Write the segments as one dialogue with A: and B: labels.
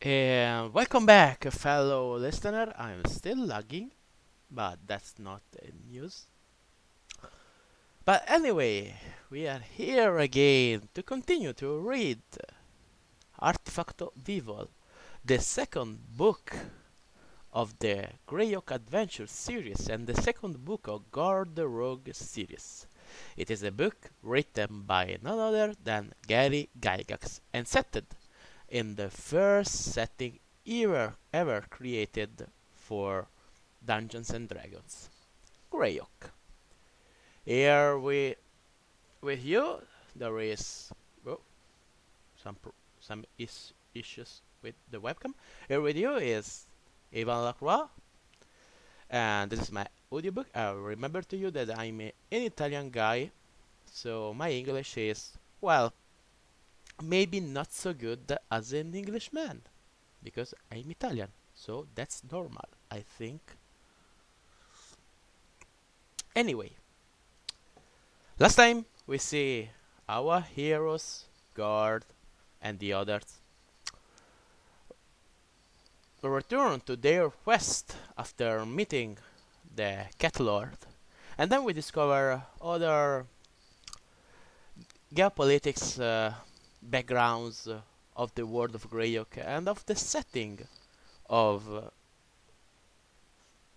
A: And welcome back, fellow listener. I'm still lagging, but that's not news. But anyway, we are here again to continue to read Artefacto Vivo, the second book of the Greyhawk Adventure series and the second book of Guard the Rogue series. It is a book written by none other than Gary Gygax and set in the first setting ever created for Dungeons and Dragons, Greyhawk. Here with you there is oh, some issues with the webcam. Here with you is Ivan Lacroix, and this is my audiobook. I remember to you that I'm an Italian guy, so my English is, well, maybe not so good as an Englishman, because I'm Italian, so that's normal, I think. Anyway, last time we see our heroes, Guard, and the others return to their quest after meeting the Cat Lord, and then we discover other geopolitics backgrounds of the world of Greyhawk and of the setting of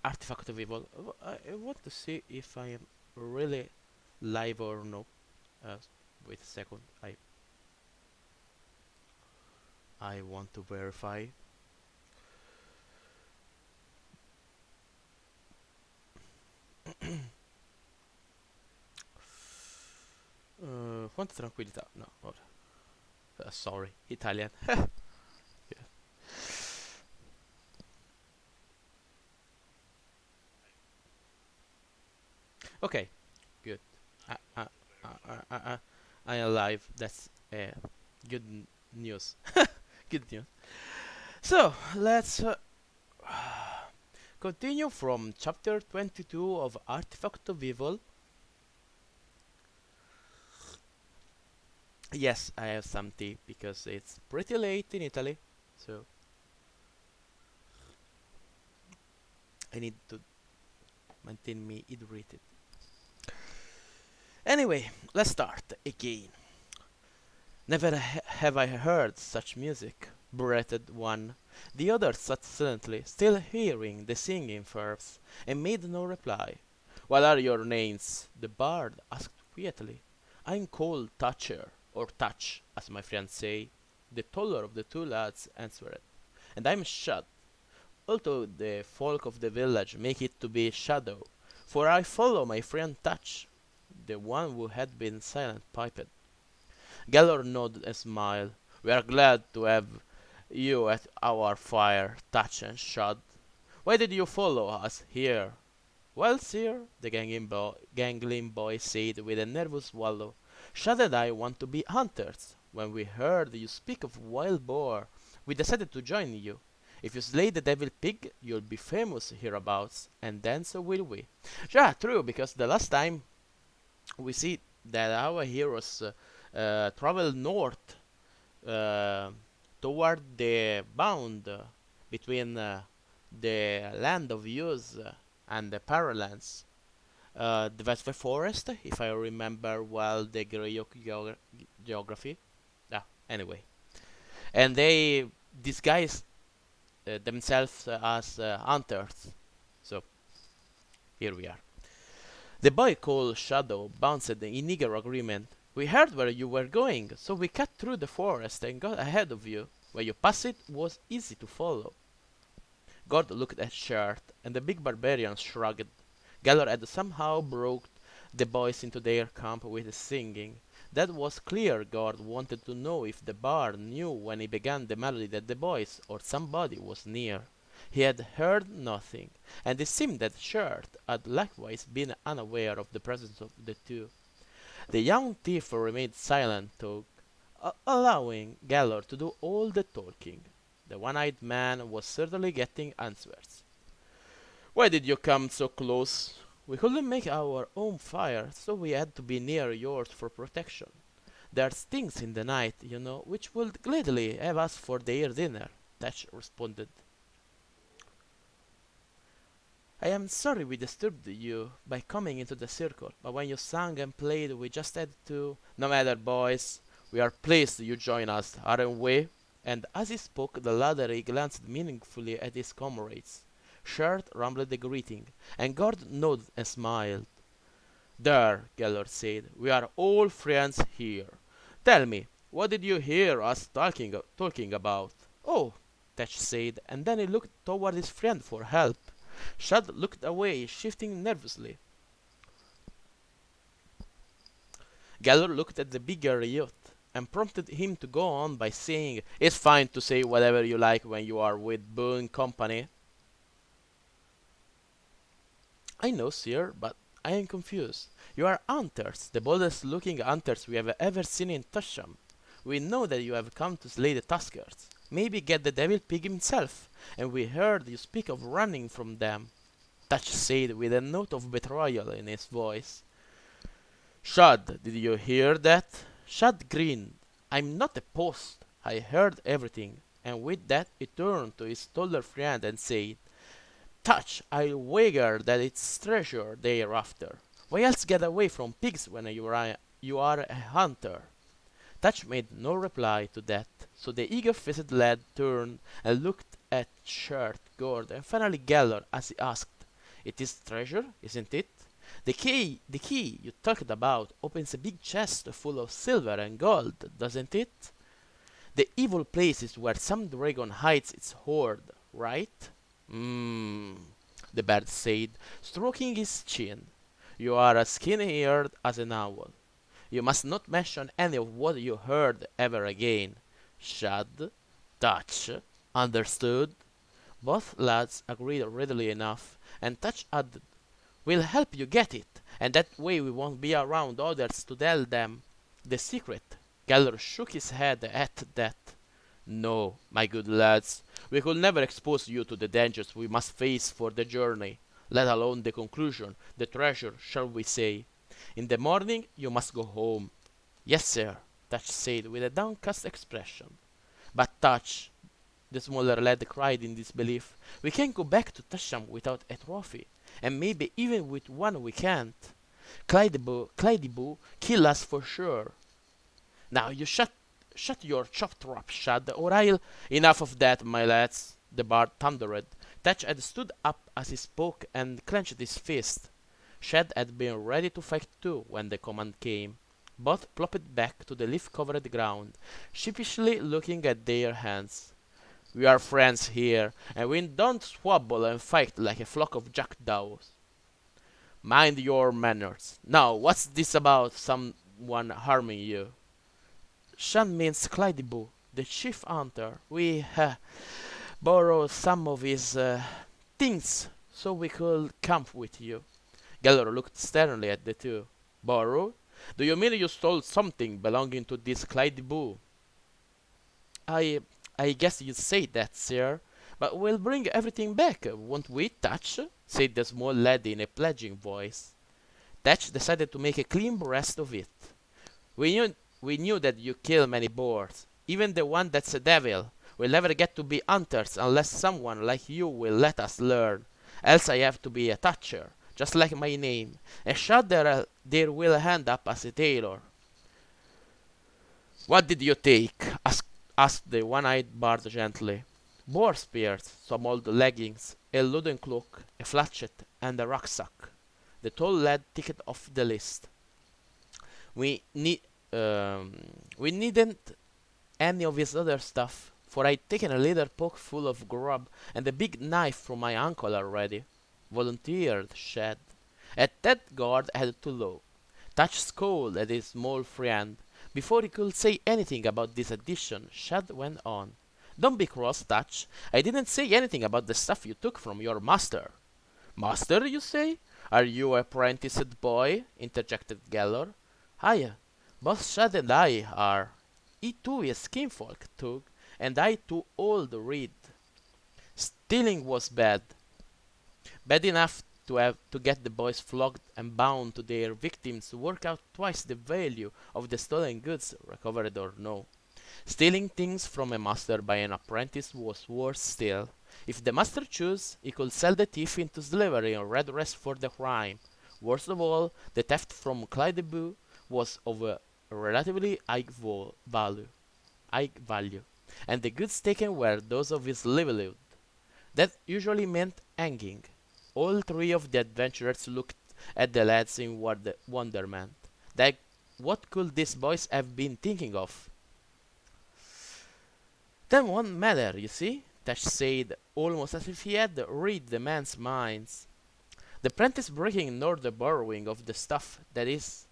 A: Artifact of Evil. I want to see if I am really live or no. Uh, Wait a second. I want to verify. Quanta tranquillità. No, ora. Sorry, Italian. Yeah. Okay, good. I, I, I am alive. That's good news. Good news. So let's continue from chapter 22 of Artifact of Evil. Yes, I have some tea because it's pretty late in Italy, so I need to maintain me hydrated. Anyway, let's start again. Never have I heard such music, breathed one. The other sat silently, still hearing the singing first, and made no reply. What are your names? The bard asked quietly. I'm called Toucher, or Touch, as my friends say. The taller of the two lads answered. And I'm Shad, although the folk of the village make it to be Shadow, for I follow my friend Touch, the one who had been silent piped. Gellor nodded and smiled. We are glad to have you at our fire, Touch and Shad. Why did you follow us here? Well, sir, the gangling boy said with a nervous swallow, Shad and I want to be hunters. When we heard you speak of wild boar, we decided to join you. If you slay the devil pig, you'll be famous hereabouts, and then so will we. Yeah, true, because the last time we see that our heroes travel north uh, toward the bound between the land of use and the Paralands. The Vesper Forest, if I remember well the Greyhawk geography. Yeah, anyway. And they disguise themselves as hunters. So, here we are. The boy called Shadow bounced in eager agreement. We heard where you were going, so we cut through the forest and got ahead of you. Where you passed it was easy to follow. God looked at Shert, and the big barbarian shrugged. Gellor had somehow brought the boys into their camp with his singing. That was clear. God wanted to know if the bard knew when he began the melody that the boys or somebody was near. He had heard nothing, and it seemed that Shert had likewise been unaware of the presence of the two. The young thief remained silent, though, allowing Gellor to do all the talking. The one-eyed man was certainly getting answers. Why did you come so close? We couldn't make our own fire, so we had to be near yours for protection. There's things in the night, you know, which would gladly have us for their dinner. Thatch responded. I am sorry we disturbed you by coming into the circle, but when you sang and played, we just had to. No matter, boys. We are pleased you join us, aren't we? And as he spoke, the latter he glanced meaningfully at his comrades. Shirt rumbled a greeting, and Gord nodded and smiled. There, Gellert said, we are all friends here. Tell me, what did you hear us talking about? Oh, Thatch said, and then he looked toward his friend for help. Shad looked away, shifting nervously. Gellert looked at the bigger youth and prompted him to go on by saying, it's fine to say whatever you like when you are with Boone Company. I know, sir, but I am confused. You are hunters, the boldest looking hunters we have ever seen in Tusham. We know that you have come to slay the Tuskers, maybe get the devil pig himself, and we heard you speak of running from them. Thatch said with a note of betrayal in his voice. Shad, did you hear that? Shad grinned. I'm not a post. I heard everything. And with that he turned to his taller friend and said, Touch, I'll wager that it's treasure they're after. Why else get away from pigs when you are a hunter? Touch made no reply to that, so the eager-faced lad turned and looked at Shirt, Gord, and finally Gellert as he asked, It is treasure, isn't it? The key you talked about opens a big chest full of silver and gold, doesn't it? The evil place is where some dragon hides its hoard, right? Mmm, the bird said, stroking his chin. You are as skinny-eared as an owl. You must not mention any of what you heard ever again. Shad, Touch, understood? Both lads agreed readily enough, and Touch added, We'll help you get it, and that way we won't be around others to tell them the secret. Gellert shook his head at that. No, my good lads, we could never expose you to the dangers we must face for the journey, let alone the conclusion, the treasure, shall we say. In the morning you must go home. Yes, sir, Touch said with a downcast expression. But Touch, the smaller lad cried in disbelief, we can't go back to Tasham without a trophy, and maybe even with one we can't. Clyde kill us for sure. Now you shut your chop trap, Shad, or I'll. Enough of that, my lads, the bard thundered. Thatch had stood up as he spoke and clenched his fist. Shad had been ready to fight too when the command came. Both plopped back to the leaf-covered ground, sheepishly looking at their hands. We are friends here, and we don't squabble and fight like a flock of jackdaws. Mind your manners. Now, what's this about someone harming you? Shan means Clydebu, the chief hunter. We borrowed some of his things so we could camp with you. Gellert looked sternly at the two. Borrowed? Do you mean you stole something belonging to this Clydebu? I I guess you'd say that, sir. But we'll bring everything back, won't we, Touch? Said the small lad in a pledging voice. Touch decided to make a clean breast of it. We knew that you kill many boars, even the one that's a devil. We'll never get to be hunters unless someone like you will let us learn. Else I have to be a toucher, just like my name, and shut there will hand up as a tailor. What did you take? Asked the one-eyed bard gently. Boar spears, some old leggings, a wooden cloak, a flatchet, and a rucksack. The tall lad ticked off the list. We need we needn't any of his other stuff, for I'd taken a leather poke full of grub and a big knife from my uncle already, volunteered Shad. At that Guard had to low. Touch scowled at his small friend. Before he could say anything about this addition, Shad went on. Don't be cross, Touch. I didn't say anything about the stuff you took from your master. Master, you say? Are you a apprenticed boy? Interjected Gellert. Aye, both Shad and I are. He too is kinfolk, Tug, and I too old read. Stealing was bad. Bad enough to get the boys flogged and bound to their victims to work out twice the value of the stolen goods, recovered or no. Stealing things from a master by an apprentice was worse still. If the master chose, he could sell the thief into slavery and redress for the crime. Worst of all, the theft from Clyde was of a relatively high value, and the goods taken were those of his livelihood. That usually meant hanging. All three of the adventurers looked at the lads in wonderment. What could these boys have been thinking of? Then one matter, you see, Tash said, almost as if he had read the man's minds. The apprentice breaking nor the borrowing of the stuff, that is.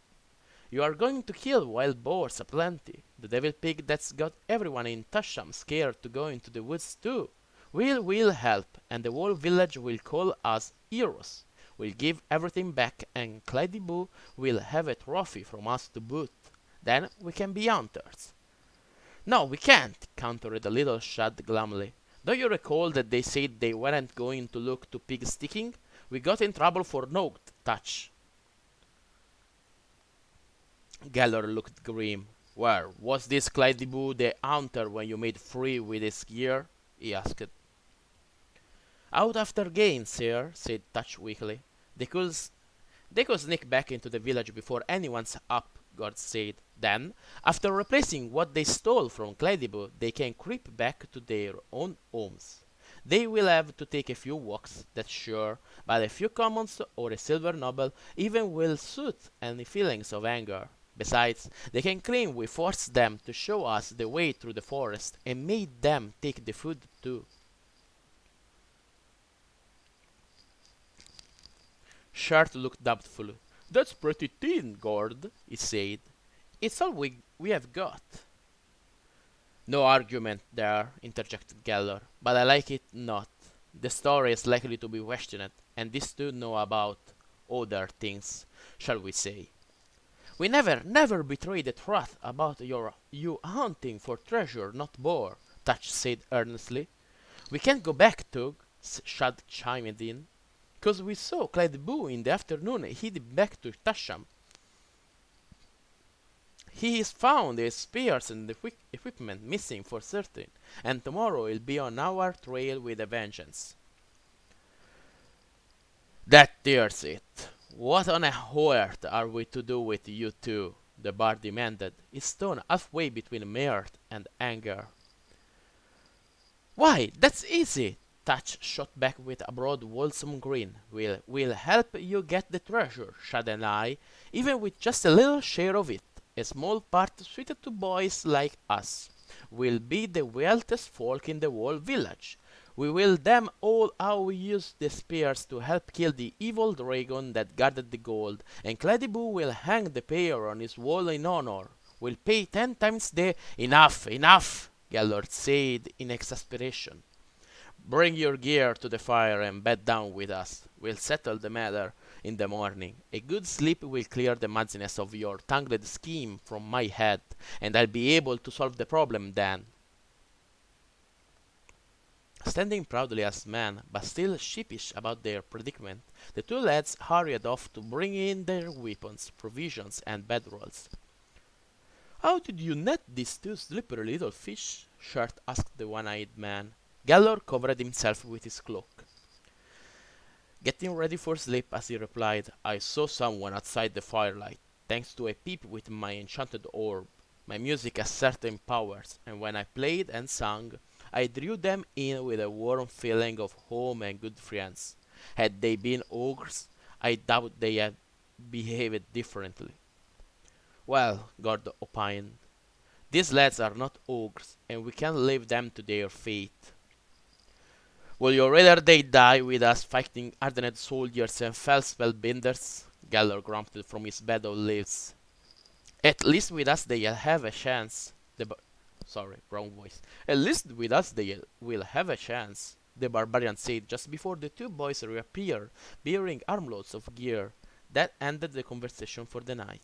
A: You are going to kill wild boars aplenty. The devil pig that's got everyone in Tasham scared to go into the woods too. We'll help, and the whole village will call us heroes. We'll give everything back, and Clydeboo will have a trophy from us to boot. Then we can be hunters. No, we can't, countered the little Shad glumly. Don't you recall that they said they weren't going to look to pig sticking? We got in trouble for no touch. Gallor looked grim. Where was this Clydeboo the hunter when you made free with his gear? He asked. Out after gain, sir, said Touch weakly. They could sneak back into the village before anyone's up, God said. Then, after replacing what they stole from Clydeboo, they can creep back to their own homes. They will have to take a few walks, that's sure, but a few commons or a silver noble even will soothe any feelings of anger. Besides, they can claim we forced them to show us the way through the forest and made them take the food too. Shart looked doubtful. That's pretty thin, Gord, he said. It's all we have got. No argument there, interjected Gellor, but I like it not. The story is likely to be questioned, and these two know about other things, shall we say. We never betrayed the truth about you hunting for treasure, not boar, Touch said earnestly. We can't go back, Tug, Shad chimed in, 'cause we saw Clydeboo in the afternoon heading back to Tasham. He has found his spears and the equipment missing for certain, and tomorrow he'll be on our trail with a vengeance. That tears it. What on earth are we to do with you two? The bard demanded, his tone halfway between mirth and anger. Why, that's easy, Touch shot back with a broad, wholesome grin. We'll help you get the treasure, Shad and I, even with just a little share of it. A small part suited to boys like us. We'll be the wealthiest folk in the whole village. We will them all how we used the spears to help kill the evil dragon that guarded the gold, and Clydeboo will hang the pair on his wall in honor. We'll pay 10 times the— Enough, Gellert said in exasperation. Bring your gear to the fire and bed down with us. We'll settle the matter in the morning. A good sleep will clear the madness of your tangled scheme from my head, and I'll be able to solve the problem then. Standing proudly as men, but still sheepish about their predicament, the two lads hurried off to bring in their weapons, provisions, and bedrolls. How did you net these two slippery little fish? Shart asked the one-eyed man. Gellor covered himself with his cloak. Getting ready for sleep, as he replied, I saw someone outside the firelight, thanks to a peep with my enchanted orb. My music has certain powers, and when I played and sang, I drew them in with a warm feeling of home and good friends. Had they been ogres, I doubt they had behaved differently. Well, Gord opined, these lads are not ogres, and we can't leave them to their fate. Will you rather they die with us fighting hardened soldiers and fell spellbinders? Gellor grunted from his bed of leaves. At least with us they'll have a chance. Wrong voice. At least with us they will have a chance, the barbarian said just before the two boys reappeared, bearing armloads of gear. That ended the conversation for the night.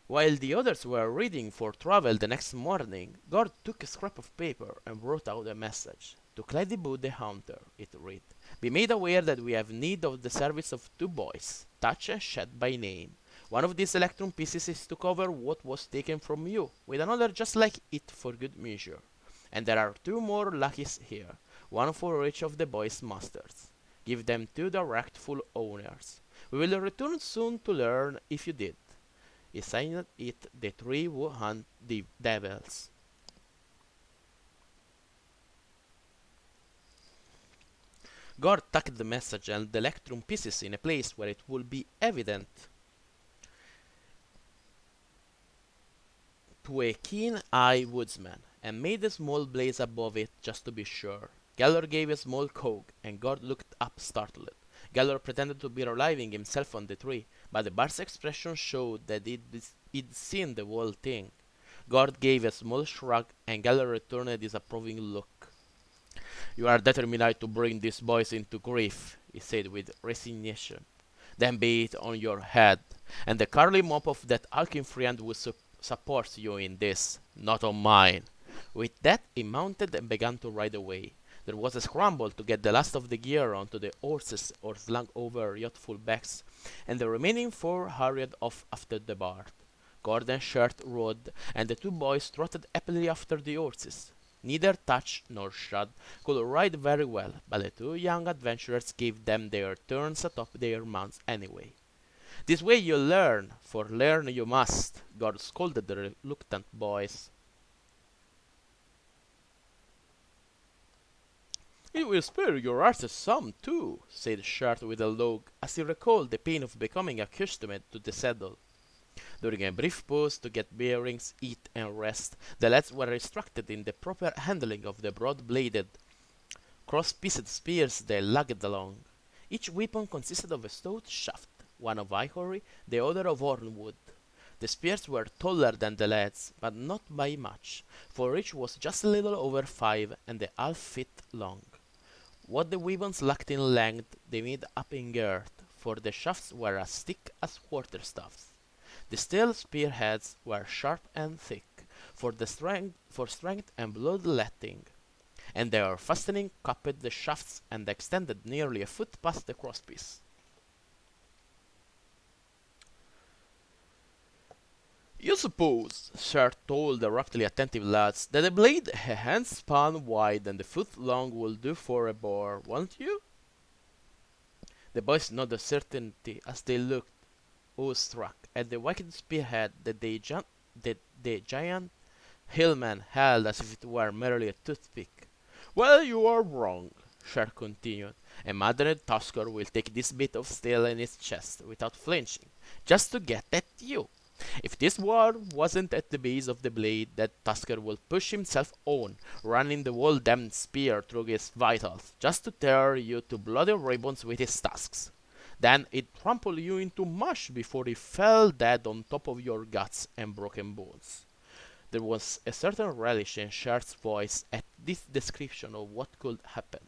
A: While the others were reading for travel the next morning, Gord took a scrap of paper and wrote out a message. To Clydeboo the Hunter, it read, Be made aware that we have need of the service of two boys, Touch and Shed by name. One of these electrum pieces is to cover what was taken from you, with another just like it for good measure. And there are two more luckies here, one for each of the boys' masters. Give them to the rightful owners. We will return soon to learn if you did. He signed it the three who hunt the devils. Gord tucked the message and the electrum pieces in a place where it would be evident to a keen-eyed woodsman, and made a small blaze above it just to be sure. Gallor gave a small cog, and Gord looked up startled. Gallor pretended to be relieving himself on the tree, but the bard's expression showed that he'd seen the whole thing. Gord gave a small shrug, and Gallor returned a disapproving look. "You are determined to bring these boys into grief," he said with resignation. "Then be it on your head, and the curly mop of that hulking friend will support you in this, not on mine." With that he mounted and began to ride away. There was a scramble to get the last of the gear onto the horses or slung over youthful backs, and the remaining four hurried off after the bard. Gordon Shirt rode, and the two boys trotted happily after the horses. Neither Touch nor Shad could ride very well, but the two young adventurers gave them their turns atop their mounts anyway. "This way you'll learn, for learn you must," Gord scolded the reluctant boys. "It will spare your arses some, too," said Shart with a look, as he recalled the pain of becoming accustomed to the saddle. During a brief pause to get bearings, eat, and rest, the lads were instructed in the proper handling of the broad-bladed, cross-pieced spears they lugged along. Each weapon consisted of a stout shaft, one of ivory, the other of hornwood. The spears were taller than the lads, but not by much, for each was just a little over 5 and a half feet long. What the weapons lacked in length, they made up in girth, for the shafts were as thick as quarterstaffs. The steel spearheads were sharp and thick, for strength and blood-letting, and their fastening capped the shafts and extended nearly a foot past the crosspiece. "You suppose," Shart told the rapidly attentive lads, "that a blade a handspan wide and a foot long will do for a boar, won't you?" The boys nodded certainty as they looked, awe-struck, at the wicked spearhead that the giant hillman held as if it were merely a toothpick. "Well, you are wrong," Shart continued. "A maddened tusker will take this bit of steel in his chest without flinching, just to get at you. If this war wasn't at the base of the blade, that tusker will push himself on, running the whole damned spear through his vitals, just to tear you to bloody ribbons with his tusks. Then he'd trample you into mush before he fell dead on top of your guts and broken bones." There was a certain relish in Shart's voice at this description of what could happen.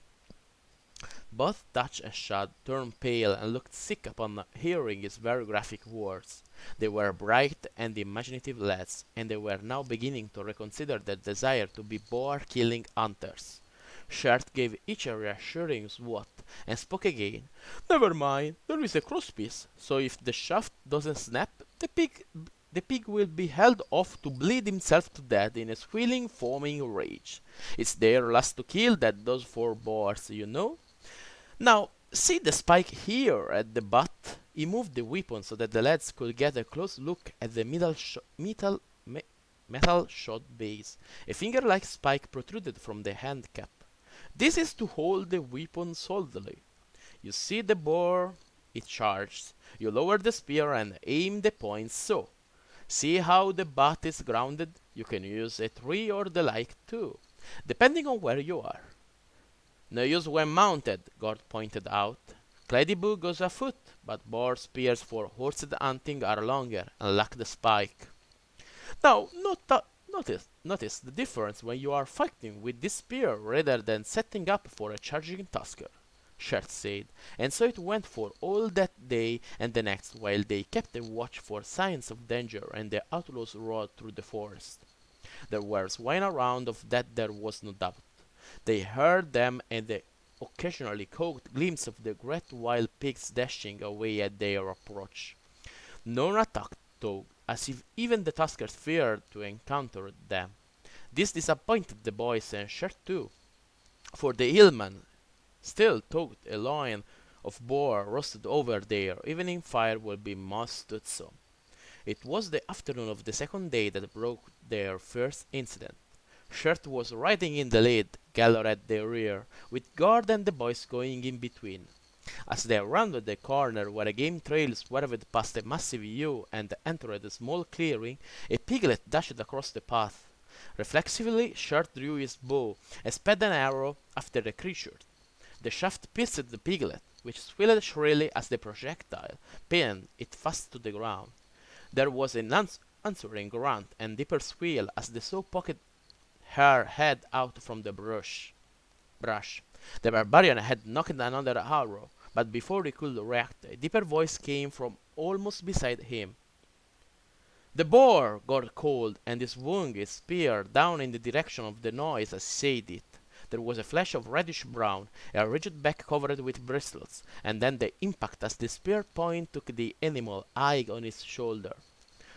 A: Both Touch and Shad turned pale and looked sick upon hearing his very graphic words. They were bright and imaginative lads, and they were now beginning to reconsider their desire to be boar-killing hunters. Shart gave each a reassuring swat, and spoke again. "Never mind, there is a crosspiece, so if the shaft doesn't snap, the pig will be held off to bleed himself to death in a squealing, foaming rage. It's their lust to kill that does for boars, you know. Now, see the spike here at the butt?" He moved the weapon so that the lads could get a close look at the metal shod base. A finger-like spike protruded from the handcap. "This is to hold the weapon solidly. You see the boar it charges. You lower the spear and aim the point so. See how the butt is grounded? You can use a tree or the like too, depending on where you are. No use when mounted," Gord pointed out. "Claddybook goes afoot, but boar spears for horsed hunting are longer and lack the spike. Now, notice the difference when you are fighting with this spear rather than setting up for a charging tusker," Shart said, and so it went for all that day and the next while they kept a watch for signs of danger and the outlaws rode through the forest. There were swine around, of that there was no doubt. They heard them, and they occasionally caught glimpses of the great wild pigs dashing away at their approach. None attacked, though, as if even the tuskers feared to encounter them. This disappointed the boys and Shirt too, for the hillman still thought a loin of boar roasted over their evening fire would be most toothsome. It was the afternoon of the second day that broke their first incident. Shirt was riding in the lead, Gallor at the rear, with Guard and the boys going in between. As they rounded the corner where a game trail swerved past a massive yew and entered a small clearing, a piglet dashed across the path. Reflexively, Shirt drew his bow and sped an arrow after the creature. The shaft pierced the piglet, which squealed shrilly as the projectile pinned it fast to the ground. There was an answering grunt and deeper squeal as the saw poked her head out from the brush. The barbarian had knocked another arrow, but before he could react, a deeper voice came from almost beside him. "The boar!" God called, and he swung his spear down in the direction of the noise as he said it. There was a flash of reddish brown, a rigid back covered with bristles, and then the impact as the spear point took the animal high on his shoulder.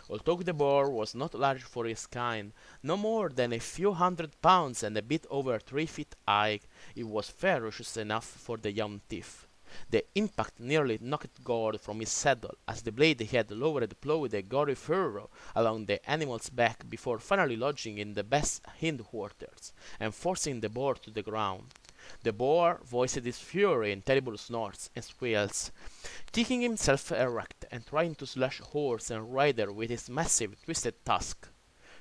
A: Although the boar was not large for his kind, no more than a few 100 pounds and a bit over 3 feet high, it was ferocious enough for the young thief. The impact nearly knocked Gord from his saddle, as the blade he had lowered plowed a gory furrow along the animal's back before finally lodging in the best hindquarters, and forcing the boar to the ground. The boar voiced his fury in terrible snorts and squeals, kicking himself erect and trying to slash horse and rider with his massive, twisted tusk.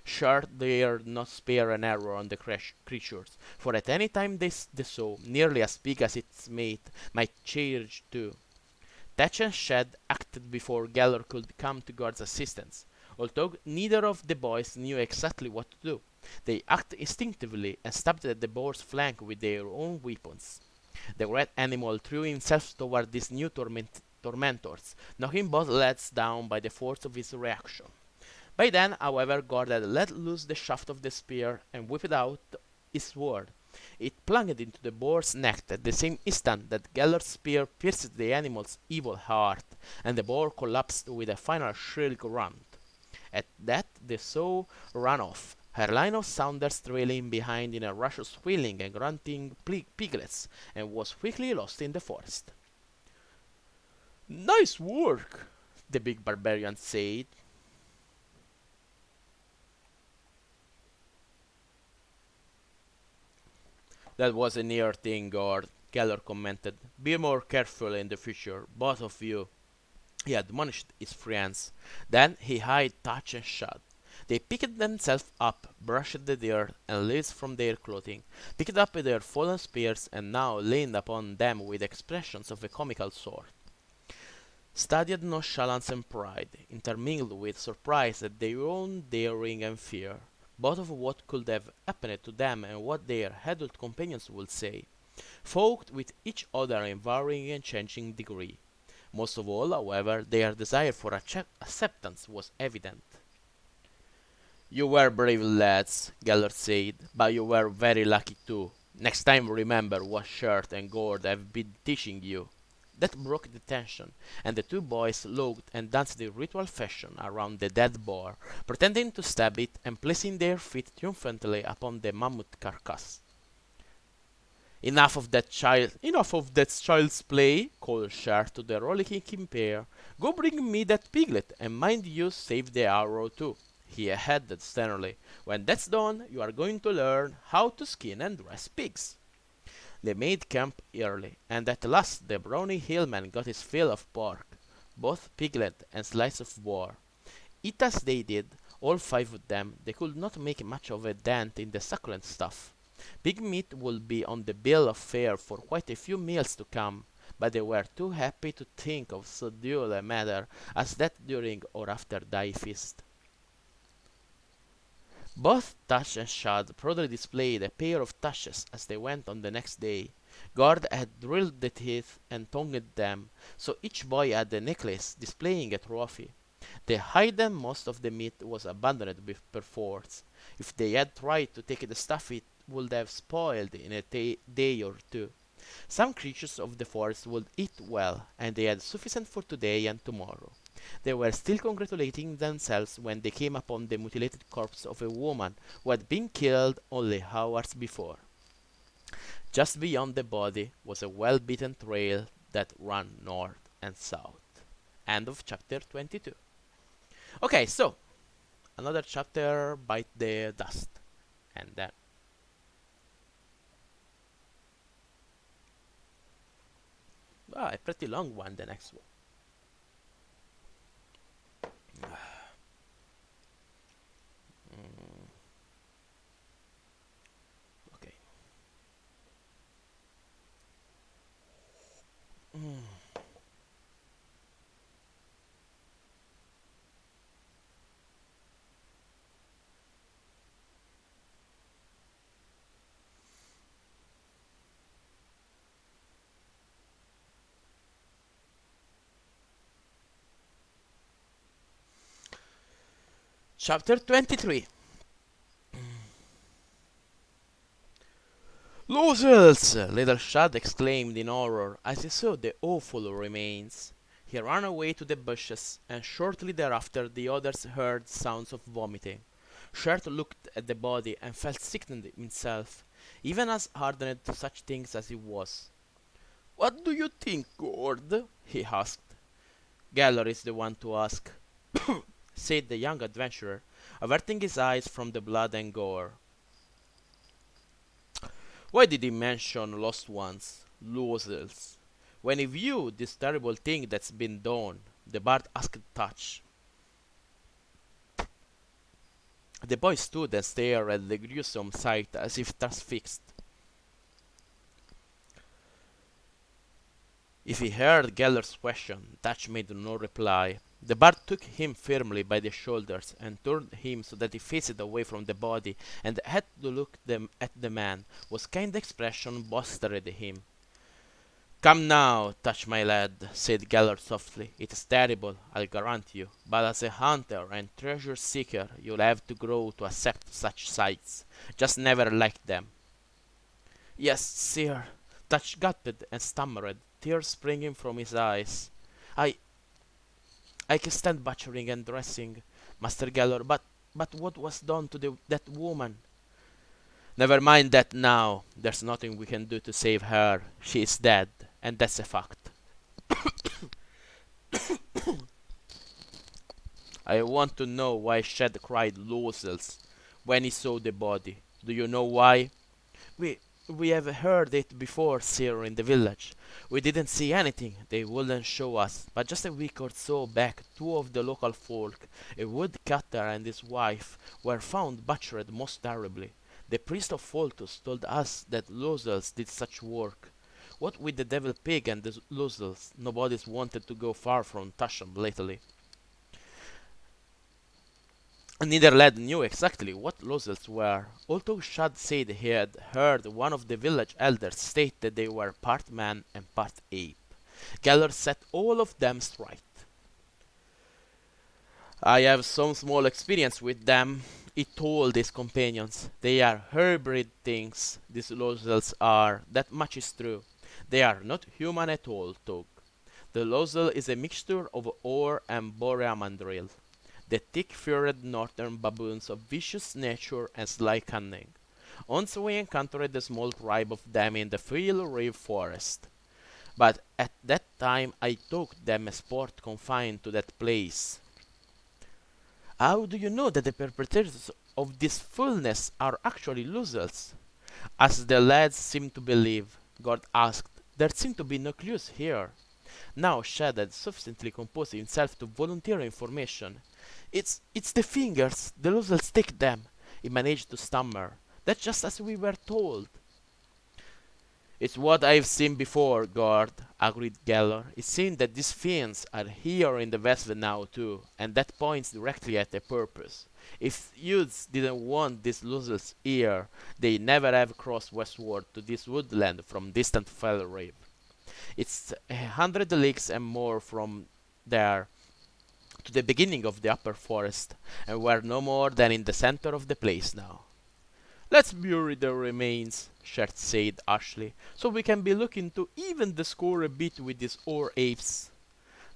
A: Shirt dared not spare an arrow on the creatures, for at any time the saw, nearly as big as its mate, might charge too. Thatch and Shed acted before Gallor could come to Guard's assistance. Although neither of the boys knew exactly what to do, they acted instinctively and stabbed at the boar's flank with their own weapons. The red animal threw himself toward these new tormentors, knocking both lads down by the force of his reaction. By then, however, Gord had let loose the shaft of the spear and whipped out his sword. It plunged into the boar's neck at the same instant that Gellor's spear pierced the animal's evil heart, and the boar collapsed with a final shrill grunt. At that the sow ran off, her line of sounders trailing behind in a rush of squealing and grunting piglets, and was quickly lost in the forest. "Nice work," the big barbarian said. "That was a near thing, Gord," Keller commented. "Be more careful in the future, both of you," he admonished his friends. Then he eyed Touch and Shad. They picked themselves up, brushed the dirt and leaves from their clothing, picked up their fallen spears, and now leaned upon them with expressions of a comical sort. Studied nonchalance and pride, intermingled with surprise at their own daring and fear, both of what could have happened to them and what their adult companions would say, fought with each other in varying and changing degree. Most of all, however, their desire for acceptance was evident. "You were brave lads," Gellert said, "but you were very lucky too. Next time remember what Shirt and Gord have been teaching you." That broke the tension, and the two boys looked and danced in ritual fashion around the dead boar, pretending to stab it and placing their feet triumphantly upon the mammoth carcass. Enough of that child's play," called Shirt to the rollicking pair. "Go bring me that piglet, and mind you save the arrow too," he added sternly. "When that's done, you are going to learn how to skin and dress pigs." They made camp early, and at last the brawny hillman got his fill of pork, both piglet and slice of boar. Eat as they did, all five of them, they could not make much of a dent in the succulent stuff. Pig meat would be on the bill of fare for quite a few meals to come, but they were too happy to think of so dull a matter as that during or after thy feast. Both Tush and Shad proudly displayed a pair of tushes as they went on the next day. Gord had drilled the teeth and tongued them, so each boy had a necklace displaying a trophy. The hindmost of the meat was abandoned perforce. If they had tried to take the stuff, it would have spoiled in a day or two. Some creatures of the forest would eat well, and they had sufficient for today and tomorrow. They were still congratulating themselves when they came upon the mutilated corpse of a woman who had been killed only hours before. Just beyond the body was a well-beaten trail that ran north and south. End of chapter 22. Okay, so another chapter bite the dust, and then a pretty long one. The next one. Mm, okay. Mm. Chapter 23. Losels! Little Shad exclaimed in horror as he saw the awful remains. He ran away to the bushes, and shortly thereafter the others heard sounds of vomiting. Shert looked at the body and felt sickened himself, even as hardened to such things as he was. "What do you think, Gord?" he asked. "Galler is the one to ask," said the young adventurer, averting his eyes from the blood and gore. Why did he mention lost ones, losers? When he viewed this terrible thing that's been done, the bard asked Touch. The boy stood and stared at the gruesome sight as if transfixed. If he heard Geller's question, Touch made no reply. The bard took him firmly by the shoulders and turned him so that he faced away from the body and had to look at the man, whose kind expression bolstered him. "Come now, Touch, my lad," said Gellert softly. "It is terrible, I'll grant you, but as a hunter and treasure seeker you'll have to grow to accept such sights. Just never like them." "Yes, sir," Touch gulped and stammered, tears springing from his eyes. I I can stand butchering and dressing, Master Gellert, but what was done to that woman?" "Never mind that now. There's nothing we can do to save her. She is dead, and that's a fact." "I want to know why Shed cried Losels when he saw the body. Do you know why?" We we have heard it before, sir, in the village. We didn't see anything. They wouldn't show us. But just a week or so back, two of the local folk, a woodcutter and his wife, were found butchered most terribly. The priest of Foltus told us that Losels did such work. What with the devil pig and the Losels, nobody's wanted to go far from Tasham lately. Neither lad knew exactly what Losels were, although Shad said he had heard one of the village elders state that they were part man and part ape. Geller set all of them straight. "I have some small experience with them," he told his companions. "They are hybrid things, these Losels are, that much is true. They are not human at all, Tog. The Losel is a mixture of Ore and Boreamandrill, the thick-furred northern baboons of vicious nature and sly cunning. Once we encountered a small tribe of them in the Feel Reef forest, but at that time I took them as sport confined to that place." "How do you know that the perpetrators of this foulness are actually losers?" "As the lads seem to believe," Gord asked. "There seem to be no clues here." Now Shad had sufficiently composed himself to volunteer information. It's the fingers. The losers take them," he managed to stammer. "That's just as we were told." "It's what I've seen before, Gord," agreed Geller. "It seems that these fiends are here in the West now too, and that points directly at their purpose. If youths didn't want these losers here, they never have crossed westward to this woodland from distant Fell Reef. It's 100 leagues and more from there to the beginning of the upper forest, and we're no more than in the center of the place now." "Let's bury the remains," Shert said harshly, "so we can be looking to even the score a bit with these ore apes."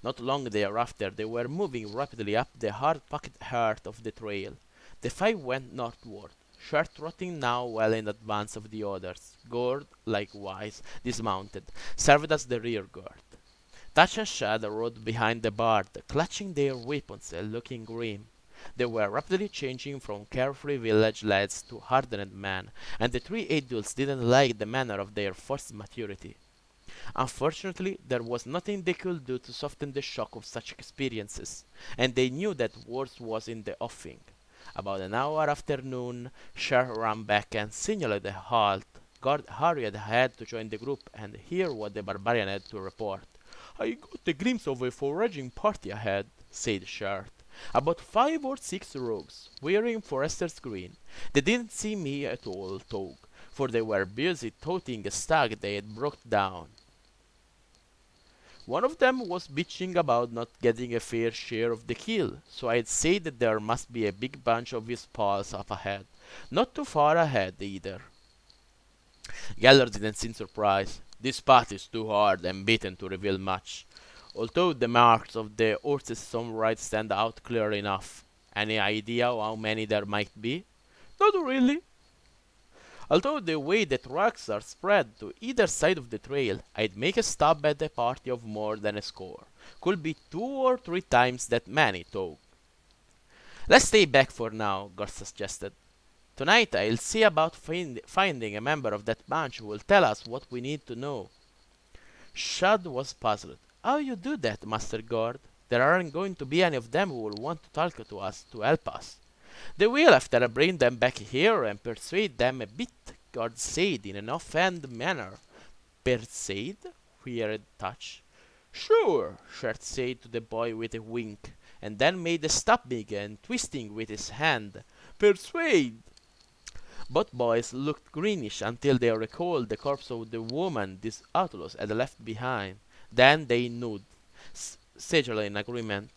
A: Not long thereafter, they were moving rapidly up the hard-packed heart of the trail. The five went northward, Shart trotting now well in advance of the others. Gord, likewise, dismounted, served as the rear guard. Touch and Shad rode behind the bard, clutching their weapons and looking grim. They were rapidly changing from carefree village lads to hardened men, and the three adults didn't like the manner of their forced maturity. Unfortunately, there was nothing they could do to soften the shock of such experiences, and they knew that worse was in the offing. About an hour after noon, Shar ran back and signaled a halt. Guard hurried ahead to join the group and hear what the barbarian had to report. "I got a glimpse of a foraging party ahead," said Shart. "About 5 or 6 rogues, wearing forester's green. They didn't see me at all, Tog, for they were busy toting a stag they had brought down. One of them was bitching about not getting a fair share of the kill, so I'd say that there must be a big bunch of his pals up ahead. Not too far ahead, either." Geller didn't seem surprised. "This path is too hard and beaten to reveal much, although the marks of the horses some right stand out clear enough. Any idea how many there might be?" "Not really. Although the way the tracks are spread to either side of the trail, I'd make a stab at a party of more than a score. Could be 2 or 3 times that many, though." "Let's stay back for now," Gort suggested. "Tonight I'll see about finding a member of that bunch who will tell us what we need to know." Shad was puzzled. "How you do that, Master Gord? There aren't going to be any of them who will want to talk to us to help us." "They will after I bring them back here and persuade them a bit," Gord said in an offhand manner. "Persuade?" queried Touch. "Sure," Shart said to the boy with a wink, and then made a stabbing and twisting with his hand. "Persuade!" Both boys looked greenish until they recalled the corpse of the woman these outlaws had left behind. Then they nodded, sagely in agreement.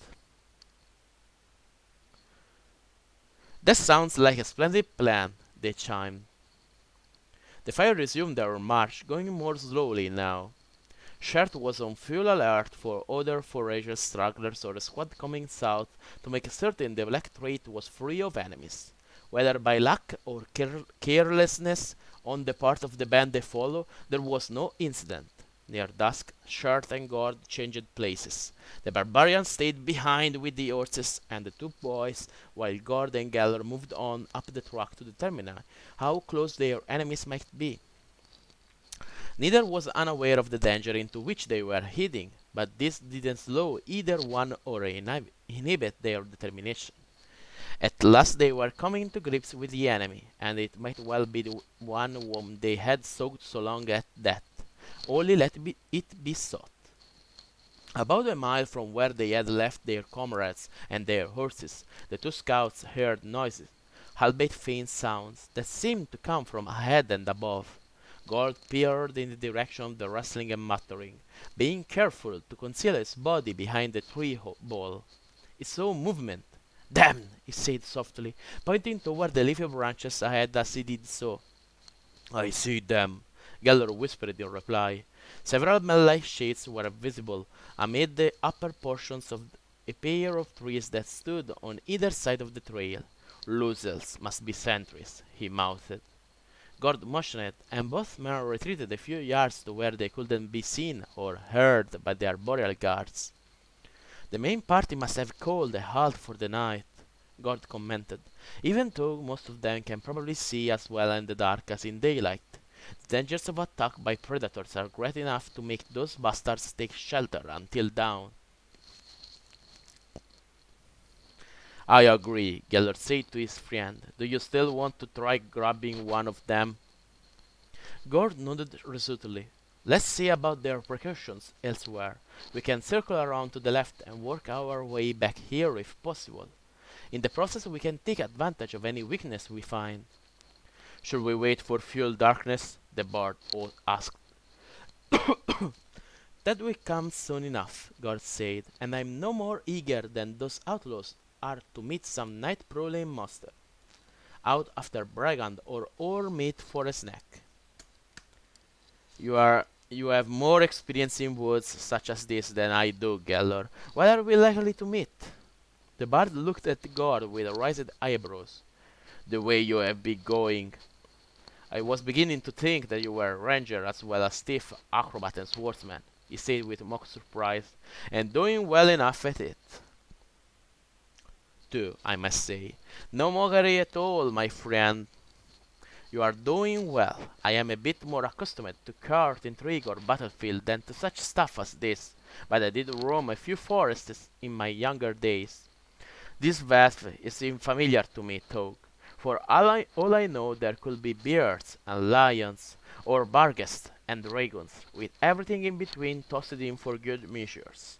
A: "That sounds like a splendid plan," they chimed. The five resumed their march, going more slowly now. Shart was on full alert for other forager stragglers or a squad coming south to make certain the black trait was free of enemies. Whether by luck or carelessness on the part of the band they followed, there was no incident. Near dusk, Shart and Gord changed places. The barbarian stayed behind with the horses and the two boys, while Gord and Geller moved on up the track to determine how close their enemies might be. Neither was unaware of the danger into which they were heading, but this didn't slow either one or inhibit their determination. At last they were coming to grips with the enemy, and it might well be the one whom they had sought so long at that. Only it be sought. About a mile from where they had left their comrades and their horses, the two scouts heard noises, albeit faint sounds, that seemed to come from ahead and above. Gord peered in the direction of the rustling and muttering, being careful to conceal his body behind the tree bole. He saw movement. "Damn!" he said softly, pointing toward the leafy branches ahead as he did so. "I see them," Geller whispered in reply. Several bell-like shades were visible amid the upper portions of a pair of trees that stood on either side of the trail. "Losels must be sentries," he mouthed. Gord motioned, and both men retreated a few yards to where they couldn't be seen or heard by the arboreal guards. "The main party must have called a halt for the night," Gord commented, "even though most of them can probably see as well in the dark as in daylight. The dangers of attack by predators are great enough to make those bastards take shelter until dawn." "I agree," Geller said to his friend. "Do you still want to try grabbing one of them?" Gord nodded resolutely. "Let's see about their precautions elsewhere. We can circle around to the left and work our way back here if possible. In the process we can take advantage of any weakness we find." "Should we wait for full darkness?" the bard asked. "That will come soon enough," Gord said, "and I'm no more eager than those outlaws are to meet some night prowling monster, out after brigand or meat for a snack." "You are You have more experience in woods such as this than I do, Gellor. When are we likely to meet? The bard looked at God with raised eyebrows. The way you have been going. I was beginning to think that you were a ranger as well as thief, acrobat and swordsman, he said with mock surprise, and doing well enough at it. Too, I must say. No mockery at all, my friend. You are doing well. I am a bit more accustomed to court intrigue or battlefield than to such stuff as this, but I did roam a few forests in my younger days. This vast is unfamiliar to me, though. For all I know, there could be bears and lions, or barghests and dragons, with everything in between tossed in for good measures.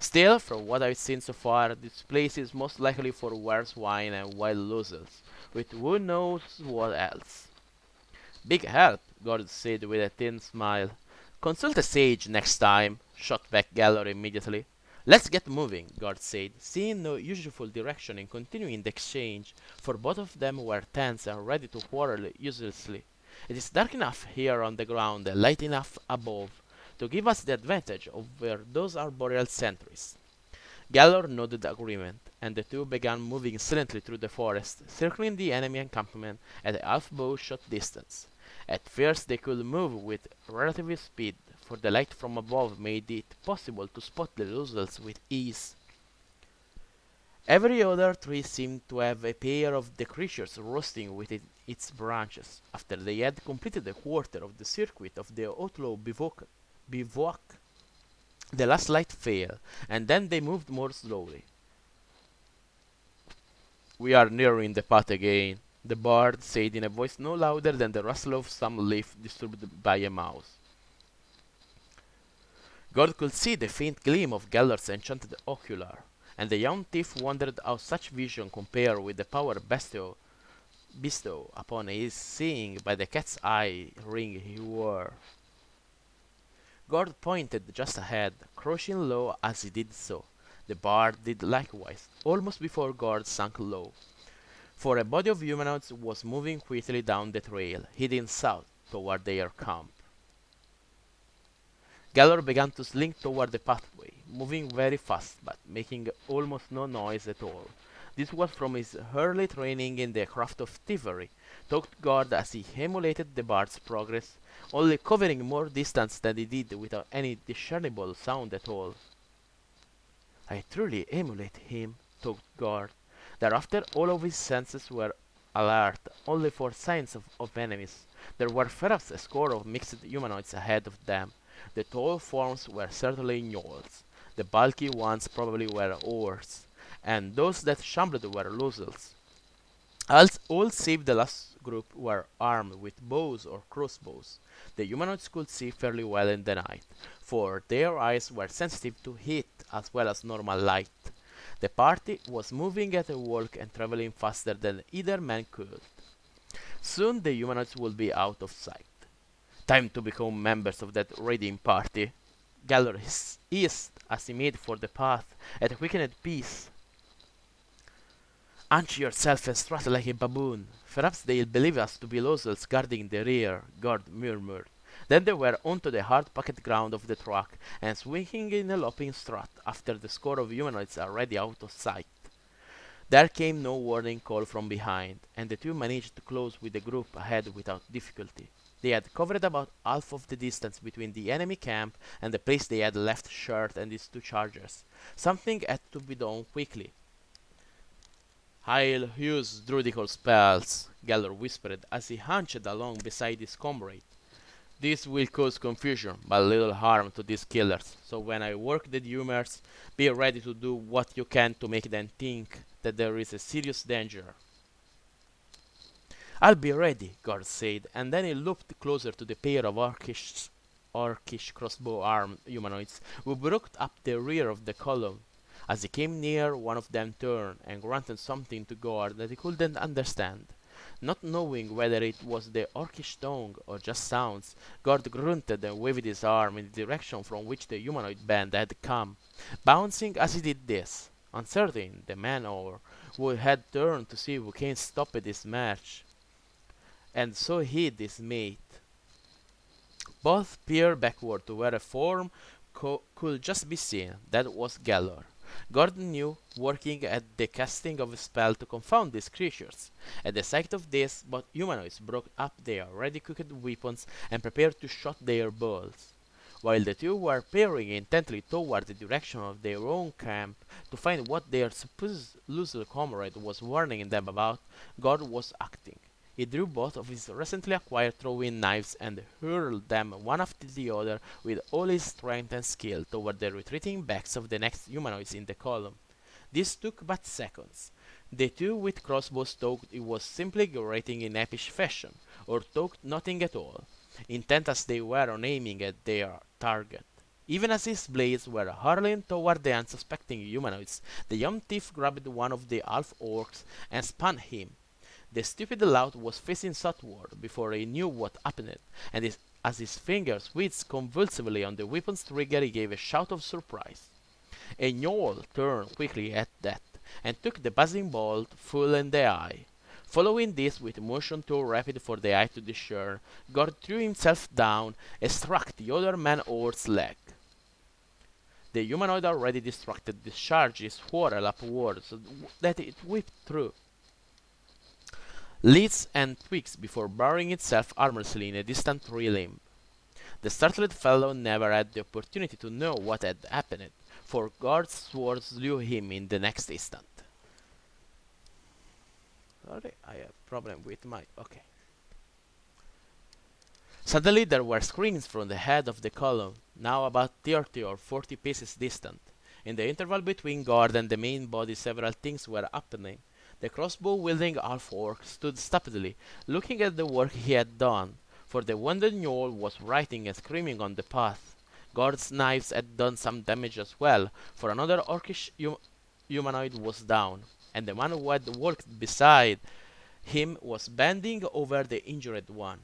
A: Still, from what I've seen so far, this place is most likely for were wine and wild losels, with who knows what else. Big help, Gord said with a thin smile. Consult a sage next time, shot back Gallor immediately. Let's get moving, Gord said, seeing no useful direction in continuing the exchange, for both of them were tense and ready to quarrel uselessly. It is dark enough here on the ground and light enough above to give us the advantage over those arboreal sentries. Gallor nodded agreement, and the two began moving silently through the forest, circling the enemy encampment at a half-bow shot distance. At first they could move with relative speed, for the light from above made it possible to spot the losels with ease. Every other tree seemed to have a pair of the creatures roosting within its branches, after they had completed a quarter of the circuit of the outlaw bivouac. The last light failed, and then they moved more slowly. We are nearing the path again, the bard said in a voice no louder than the rustle of some leaf disturbed by a mouse. God could see the faint gleam of Gellor's enchanted ocular, and the young thief wondered how such vision compared with the power bestowed upon his seeing by the cat's eye ring he wore. God pointed just ahead, crouching low as he did so. The bard did likewise, almost before God sank low, for a body of humanoids was moving quickly down the trail, heading south toward their camp. Gallor began to slink toward the pathway, moving very fast but making almost no noise at all. This was from his early training in the craft of thievery, thought God as he emulated the bard's progress, only covering more distance than he did without any discernible sound at all. I truly emulate him, thought God. Thereafter all of his senses were alert, only for signs of enemies. There were perhaps a score of mixed humanoids ahead of them. The tall forms were certainly gnolls. The bulky ones probably were oars, and those that shambled were losels. All save the last group were armed with bows or crossbows. The humanoids could see fairly well in the night, for their eyes were sensitive to heat as well as normal light. The party was moving at a walk and traveling faster than either man could. Soon the humanoids would be out of sight. Time to become members of that raiding party. Gallor hissed as he made for the path at a quickened pace. Hunch yourself and strut like a baboon. Perhaps they'll believe us to be losels guarding the rear, God murmured. Then they were onto the hard-packed ground of the track, and swinging in a loping strut after the score of humanoids already out of sight. There came no warning call from behind, and the two managed to close with the group ahead without difficulty. They had covered about half of the distance between the enemy camp and the place they had left Shirt and his two chargers. Something had to be done quickly. I'll use druidical spells, Gellor whispered as he hunched along beside his comrade. This will cause confusion, but little harm to these killers, so when I work the humors, be ready to do what you can to make them think that there is a serious danger. I'll be ready, God said, and then he looked closer to the pair of orcish crossbow-armed humanoids who broke up the rear of the column. As he came near, one of them turned and grunted something to God that he couldn't understand. Not knowing whether it was the orcish tongue or just sounds, God grunted and waved his arm in the direction from which the humanoid band had come, bouncing as he did this. Uncertain, the man who had turned to see who came stopped his march, and so hid his mate. Both peered backward to where a form could just be seen. That was Gellor. Gordon knew, working at the casting of a spell to confound these creatures. At the sight of this, both humanoids broke up their ready-cooked weapons and prepared to shoot their bows. While the two were peering intently toward the direction of their own camp to find what their supposed loser comrade was warning them about, God was acting. He drew both of his recently acquired throwing knives and hurled them one after the other with all his strength and skill toward the retreating backs of the next humanoids in the column. This took but seconds. The two with crossbows thought it was simply gyrating in epic fashion, or thought nothing at all, intent as they were on aiming at their target. Even as his blades were hurling toward the unsuspecting humanoids, the young thief grabbed one of the half orcs and spun him. The stupid lout was facing southward before he knew what happened, and as his fingers whizzed convulsively on the weapon's trigger, he gave a shout of surprise. A gnoll turned quickly at that, and took the buzzing bolt full in the eye. Following this with motion too rapid for the eye to discern, God threw himself down and struck the other man-orc's leg. The humanoid already distracted discharged his whirl upward so that it whipped through leaves and twigs before burying itself harmlessly in a distant tree limb. The startled fellow never had the opportunity to know what had happened, for God's sword slew him in the next instant. Sorry, I have problem with my... okay. Suddenly there were screams from the head of the column, now about 30 or 40 paces distant. In the interval between guard and the main body several things were happening. The crossbow-wielding half-orc stood stupidly, looking at the work he had done, for the wounded gnoll was writhing and screaming on the path. Guard's knives had done some damage as well, for another orcish humanoid was down, and the man who had walked beside him was bending over the injured one,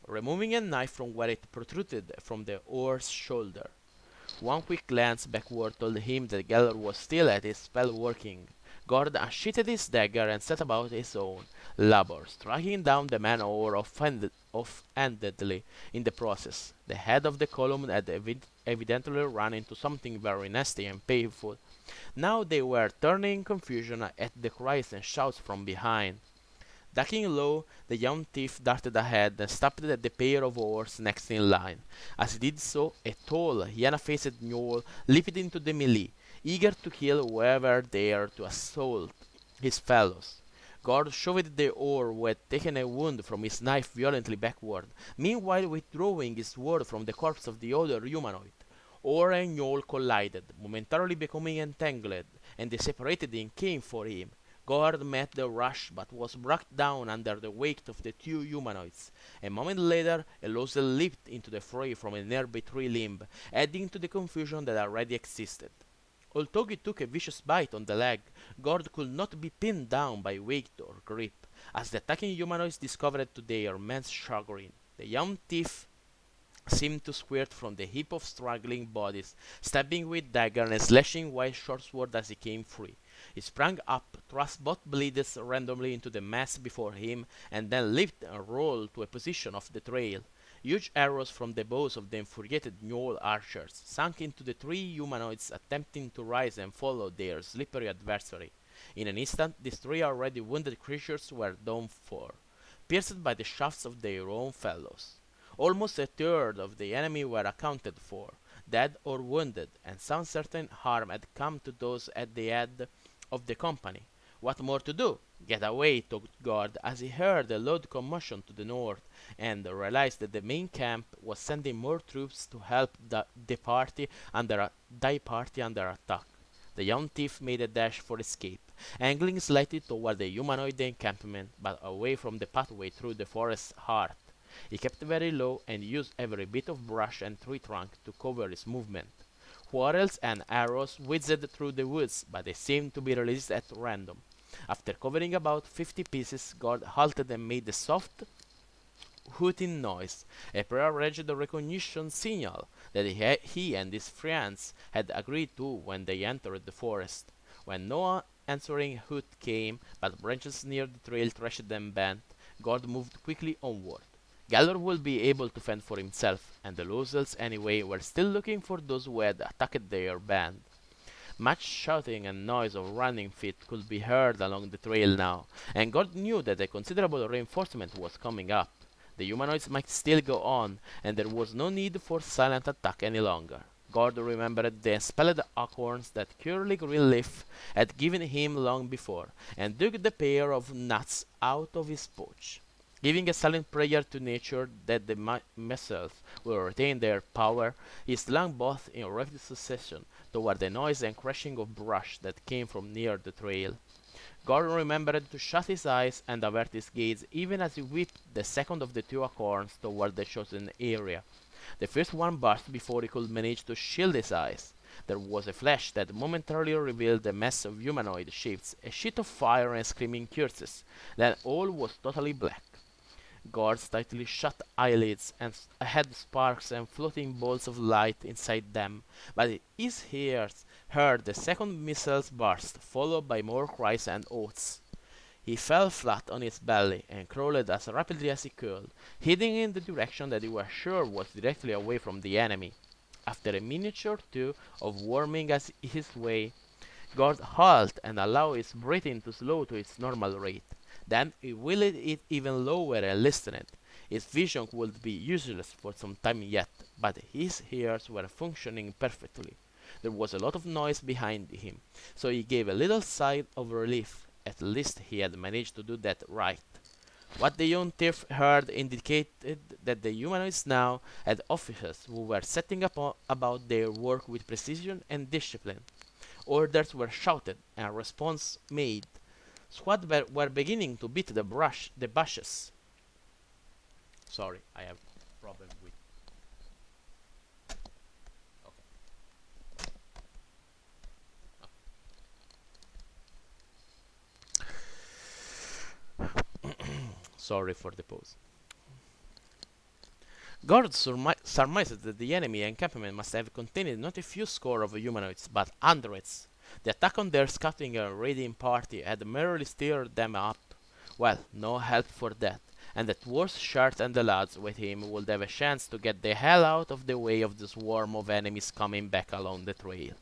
A: removing a knife from where it protruded from the oar's shoulder. One quick glance backward told him that Geller was still at his spell working. Gord unsheathed his dagger and set about his own labor, striking down the man-oar offhandedly in the process. The head of the column had evidently run into something very nasty and painful. Now they were turning in confusion at the cries and shouts from behind. Ducking low, the young thief darted ahead and stopped at the pair of oars next in line. As he did so, a tall, hyena-faced gnoll leaped into the melee, eager to kill whoever dared to assault his fellows. Gord shoved the oar who had taken a wound from his knife violently backward, meanwhile withdrawing his sword from the corpse of the other humanoid. Oar and gnoll collided, momentarily becoming entangled, and they separated and came for him. Gord met the rush but was brought down under the weight of the two humanoids. A moment later, a loser leaped into the fray from a nearby tree limb, adding to the confusion that already existed. Although he took a vicious bite on the leg, Gord could not be pinned down by weight or grip, as the attacking humanoids discovered to their immense chagrin. The young thief seemed to squirt from the heap of struggling bodies, stabbing with dagger and slashing with short sword as he came free. He sprang up, thrust both blades randomly into the mass before him, and then leaped and rolled to a position off the trail. Huge arrows from the bows of the infuriated gnoll archers sank into the three humanoids attempting to rise and follow their slippery adversary. In an instant, these three already wounded creatures were done for, pierced by the shafts of their own fellows. Almost a third of the enemy were accounted for, dead or wounded, and some certain harm had come to those at the head of the company. What more to do? Get away, thought Gord, as he heard a loud commotion to the north, and realized that the main camp was sending more troops to help thy party under attack. The young thief made a dash for escape, angling slightly toward the humanoid encampment, but away from the pathway through the forest's heart. He kept very low and used every bit of brush and tree trunk to cover his movement. Quarrels and arrows whizzed through the woods, but they seemed to be released at random. After covering about 50 pieces, Gord halted and made a soft, hooting noise, a prearranged recognition signal that he and his friends had agreed to when they entered the forest. When no answering hoot came, but branches near the trail thrashed them bent, Gord moved quickly onward. Gellor will be able to fend for himself, and the losers anyway were still looking for those who had attacked their band. Much shouting and noise of running feet could be heard along the trail now, and God knew that a considerable reinforcement was coming up. The humanoids might still go on, and there was no need for silent attack any longer. God remembered the spelled acorns that curly Greenleaf had given him long before, and dug the pair of nuts out of his pouch. Giving a silent prayer to nature that the missiles will retain their power, he slung both in rapid succession toward the noise and crashing of brush that came from near the trail. Gordon remembered to shut his eyes and avert his gaze even as he whipped the second of the two acorns toward the chosen area. The first one burst before he could manage to shield his eyes. There was a flash that momentarily revealed a mass of humanoid shapes, a sheet of fire and screaming curses. Then all was totally black. Guards tightly shut eyelids and had sparks and floating balls of light inside them, but his ears heard the second missile's burst, followed by more cries and oaths. He fell flat on his belly and crawled as rapidly as he could, heading in the direction that he was sure was directly away from the enemy. After a minute or two of worming as his way, Gord halted and allowed his breathing to slow to its normal rate. Then he wheeled it even lower and listened. His vision would be useless for some time yet, but his ears were functioning perfectly. There was a lot of noise behind him, so he gave a little sigh of relief. At least he had managed to do that right. What the young thief heard indicated that the humanoids now had officers who were setting about their work with precision and discipline. Orders were shouted and response made. Squad were beginning to beat the bushes. Sorry, I have problem with. Okay. Sorry for the pause. Guards surmised that the enemy encampment must have contained not a few score of humanoids, but hundreds. The attack on their scouting and raiding party had merely stirred them up. Well, no help for that, and that Dwarf's shirt and the lads with him would have a chance to get the hell out of the way of the swarm of enemies coming back along the trail.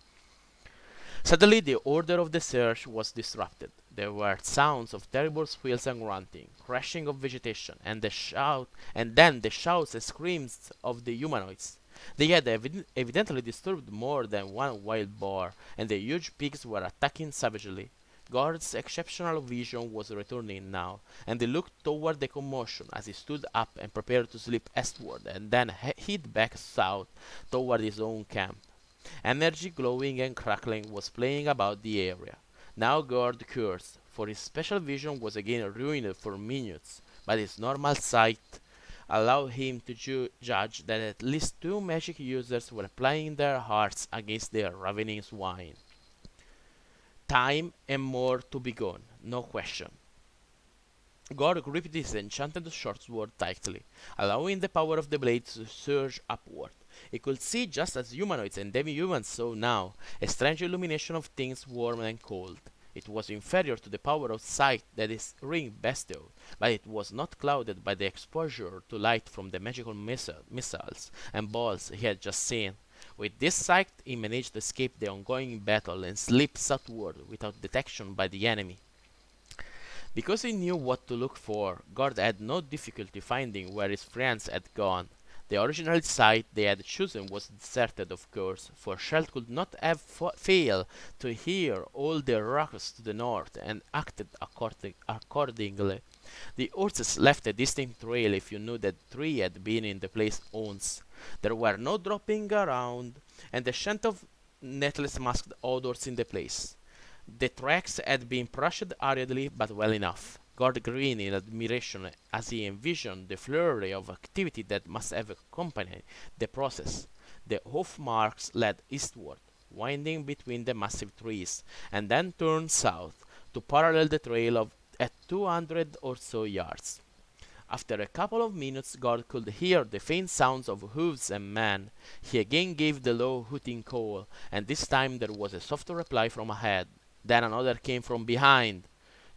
A: Suddenly the order of the search was disrupted. There were sounds of terrible squeals and grunting, crashing of vegetation, and then the shouts and screams of the humanoids. They had evidently disturbed more than one wild boar, and the huge pigs were attacking savagely. Gord's exceptional vision was returning now, and he looked toward the commotion as he stood up and prepared to slip eastward and then head back south toward his own camp. Energy glowing and crackling was playing about the area. Now Gord cursed, for his special vision was again ruined for minutes, but his normal sight allowed him to judge that at least two magic users were plying their hearts against their ravening swine. Time and more to be gone, no question. God gripped his enchanted short sword tightly, allowing the power of the blade to surge upward. He could see just as humanoids and demi-humans saw now, a strange illumination of things warm and cold. It was inferior to the power of sight that his ring bestowed, but it was not clouded by the exposure to light from the magical missiles and balls he had just seen. With this sight, he managed to escape the ongoing battle and slip southward without detection by the enemy. Because he knew what to look for, Gord had no difficulty finding where his friends had gone. The original site they had chosen was deserted, of course, for Shelt could not have failed to hear all the ruckus to the north and acted accordingly. The horses left a distinct trail if you knew that three had been in the place once. There were no dropping around, and the scent of nettles masked odors in the place. The tracks had been brushed hurriedly but well enough. Gord grinned in admiration as he envisioned the flurry of activity that must have accompanied the process. The hoof marks led eastward, winding between the massive trees, and then turned south to parallel the trail at 200 or so yards. After a couple of minutes, Gord could hear the faint sounds of hooves and men. He again gave the low hooting call, and this time there was a soft reply from ahead. Then another came from behind.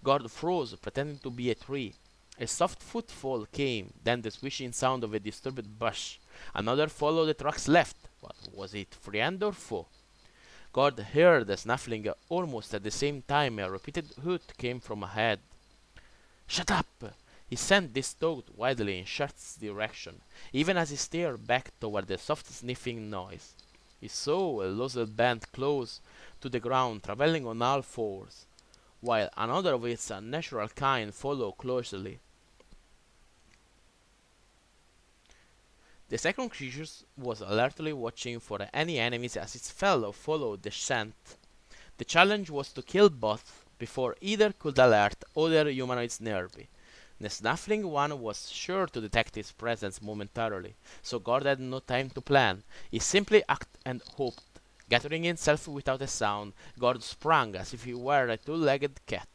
A: Gord froze, pretending to be a tree. A soft footfall came, then the swishing sound of a disturbed bush. Another followed the truck's left. What was it, friend or foe? God heard a snuffling almost at the same time. A repeated hoot came from ahead. Shut up! He sent this thought wildly in Shart's direction, even as he stared back toward the soft sniffing noise. He saw a losel bent close to the ground, traveling on all fours, while another of its unnatural kind followed closely. The second creature was alertly watching for any enemies as its fellow followed the scent. The challenge was to kill both before either could alert other humanoids nearby. The snuffling one was sure to detect his presence momentarily, so God had no time to plan. He simply acted and hoped. Gathering himself without a sound, God sprang as if he were a two-legged cat.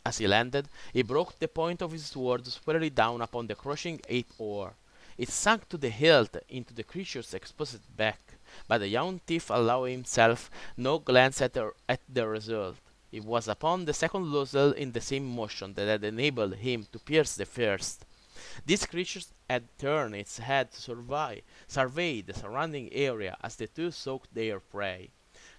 A: As he landed, he broke the point of his sword squarely down upon the crushing ape-oar. It sank to the hilt into the creature's exposed back, but the young thief allowed himself no glance at the result. It was upon the second nozzle in the same motion that had enabled him to pierce the first. This creature had turned its head to survey the surrounding area as the two sought their prey.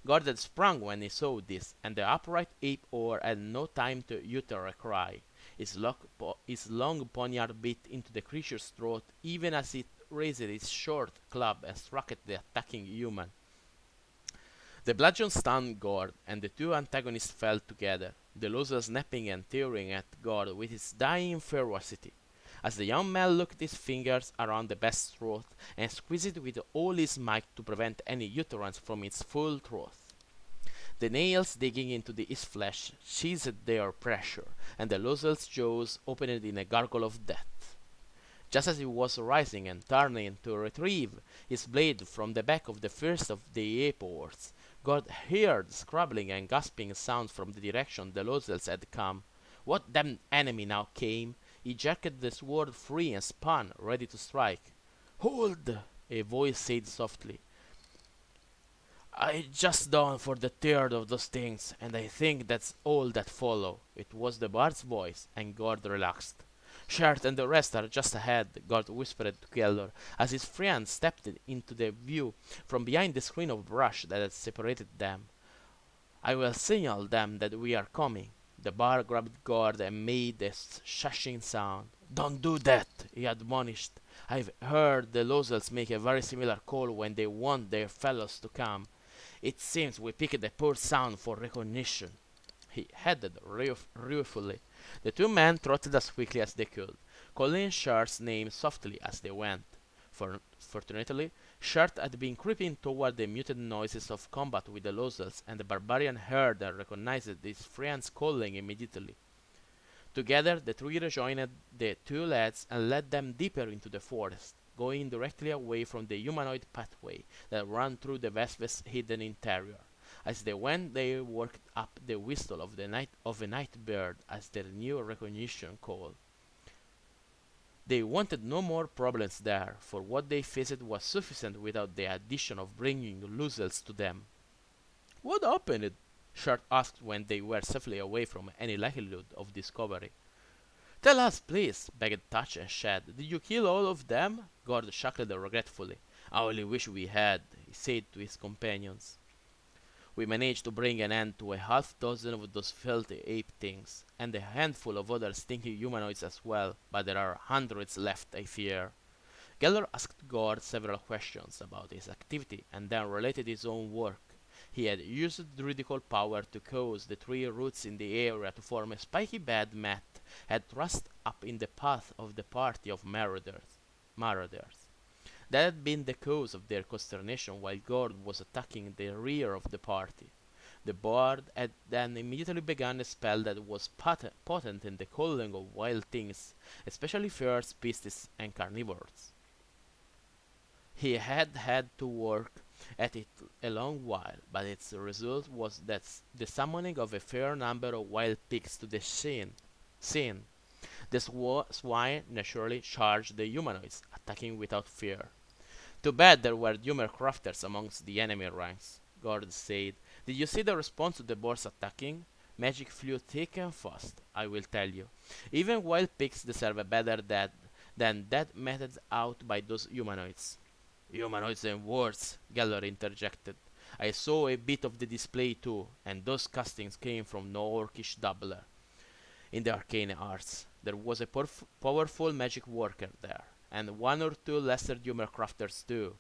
A: God had sprung when he saw this, and the upright ape-oar had no time to utter a cry. Its long poniard bit into the creature's throat even as it raised its short club and struck at the attacking human. The bludgeon stunned Gord, and the two antagonists fell together, the loser snapping and tearing at Gord with its dying ferocity. As the young man looked his fingers around the best's throat and squeezed it with all his might to prevent any utterance from its full throat. The nails digging into his flesh seized their pressure, and the loser's jaws opened in a gargle of death. Just as he was rising and turning to retrieve his blade from the back of the first of the ape-oars, God heard scrabbling and gasping sounds from the direction the losels had come. What damned enemy now came? He jerked the sword free and spun, ready to strike. Hold! A voice said softly. I just done for the third of those things, and I think that's all that follow. It was the bard's voice, and God relaxed. Shart and the rest are just ahead, God whispered to Keller, as his friend stepped into the view from behind the screen of brush that had separated them. I will signal them that we are coming. The bard grabbed God and made a shushing sound. Don't do that, he admonished. I've heard the losels make a very similar call when they want their fellows to come. It seems we picked a poor sound for recognition. He added ruefully. The two men trotted as quickly as they could, calling Shart's name softly as they went. Fortunately, Shart had been creeping toward the muted noises of combat with the losels, and the barbarian heard and recognized his friend's calling immediately. Together, the three rejoined the two lads and led them deeper into the forest, going directly away from the humanoid pathway that ran through the vast's hidden interior. As they went, they worked up the whistle of a night bird as their new recognition call. They wanted no more problems there, for what they faced was sufficient without the addition of bringing losels to them. What happened? Shart asked when they were safely away from any likelihood of discovery. Tell us, please, begged Touch and Shad. Did you kill all of them? Gord chuckled regretfully. I only wish we had, he said to his companions. We managed to bring an end to a half-dozen of those filthy ape things, and a handful of other stinky humanoids as well, but there are hundreds left, I fear. Geller asked Gord several questions about his activity, and then related his own work. He had used druidical power to cause the tree roots in the area to form a spiky bed mat, had thrust up in the path of the party of marauders. That had been the cause of their consternation while Gord was attacking the rear of the party. The bard had then immediately begun a spell that was potent in the culling of wild things, especially fierce beasts and carnivores. He had had to work at it a long while, but its result was that the summoning of a fair number of wild pigs to the scene. The swine naturally charged the humanoids, attacking without fear. Too bad there were humor crafters amongst the enemy ranks, Gord said. Did you see the response to the boars attacking? Magic flew thick and fast, I will tell you. Even wild pigs deserve a better death than that meted out by those humanoids. Humanoids and worse, Geller interjected. I saw a bit of the display too, and those castings came from no orcish dabbler in the arcane arts. There was a powerful magic worker there, and one or two lesser humor crafters too.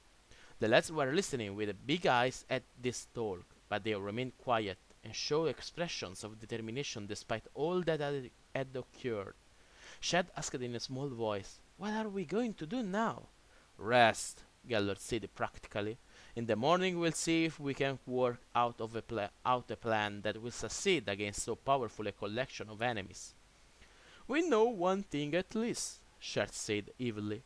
A: The lads were listening with big eyes at this talk, but they remained quiet and showed expressions of determination despite all that had occurred. Shad asked in a small voice, "What are we going to do now?" "Rest," Gellert said practically. "In the morning we'll see if we can work out a plan that will succeed against so powerful a collection of enemies." "We know one thing at least," Shad said evilly.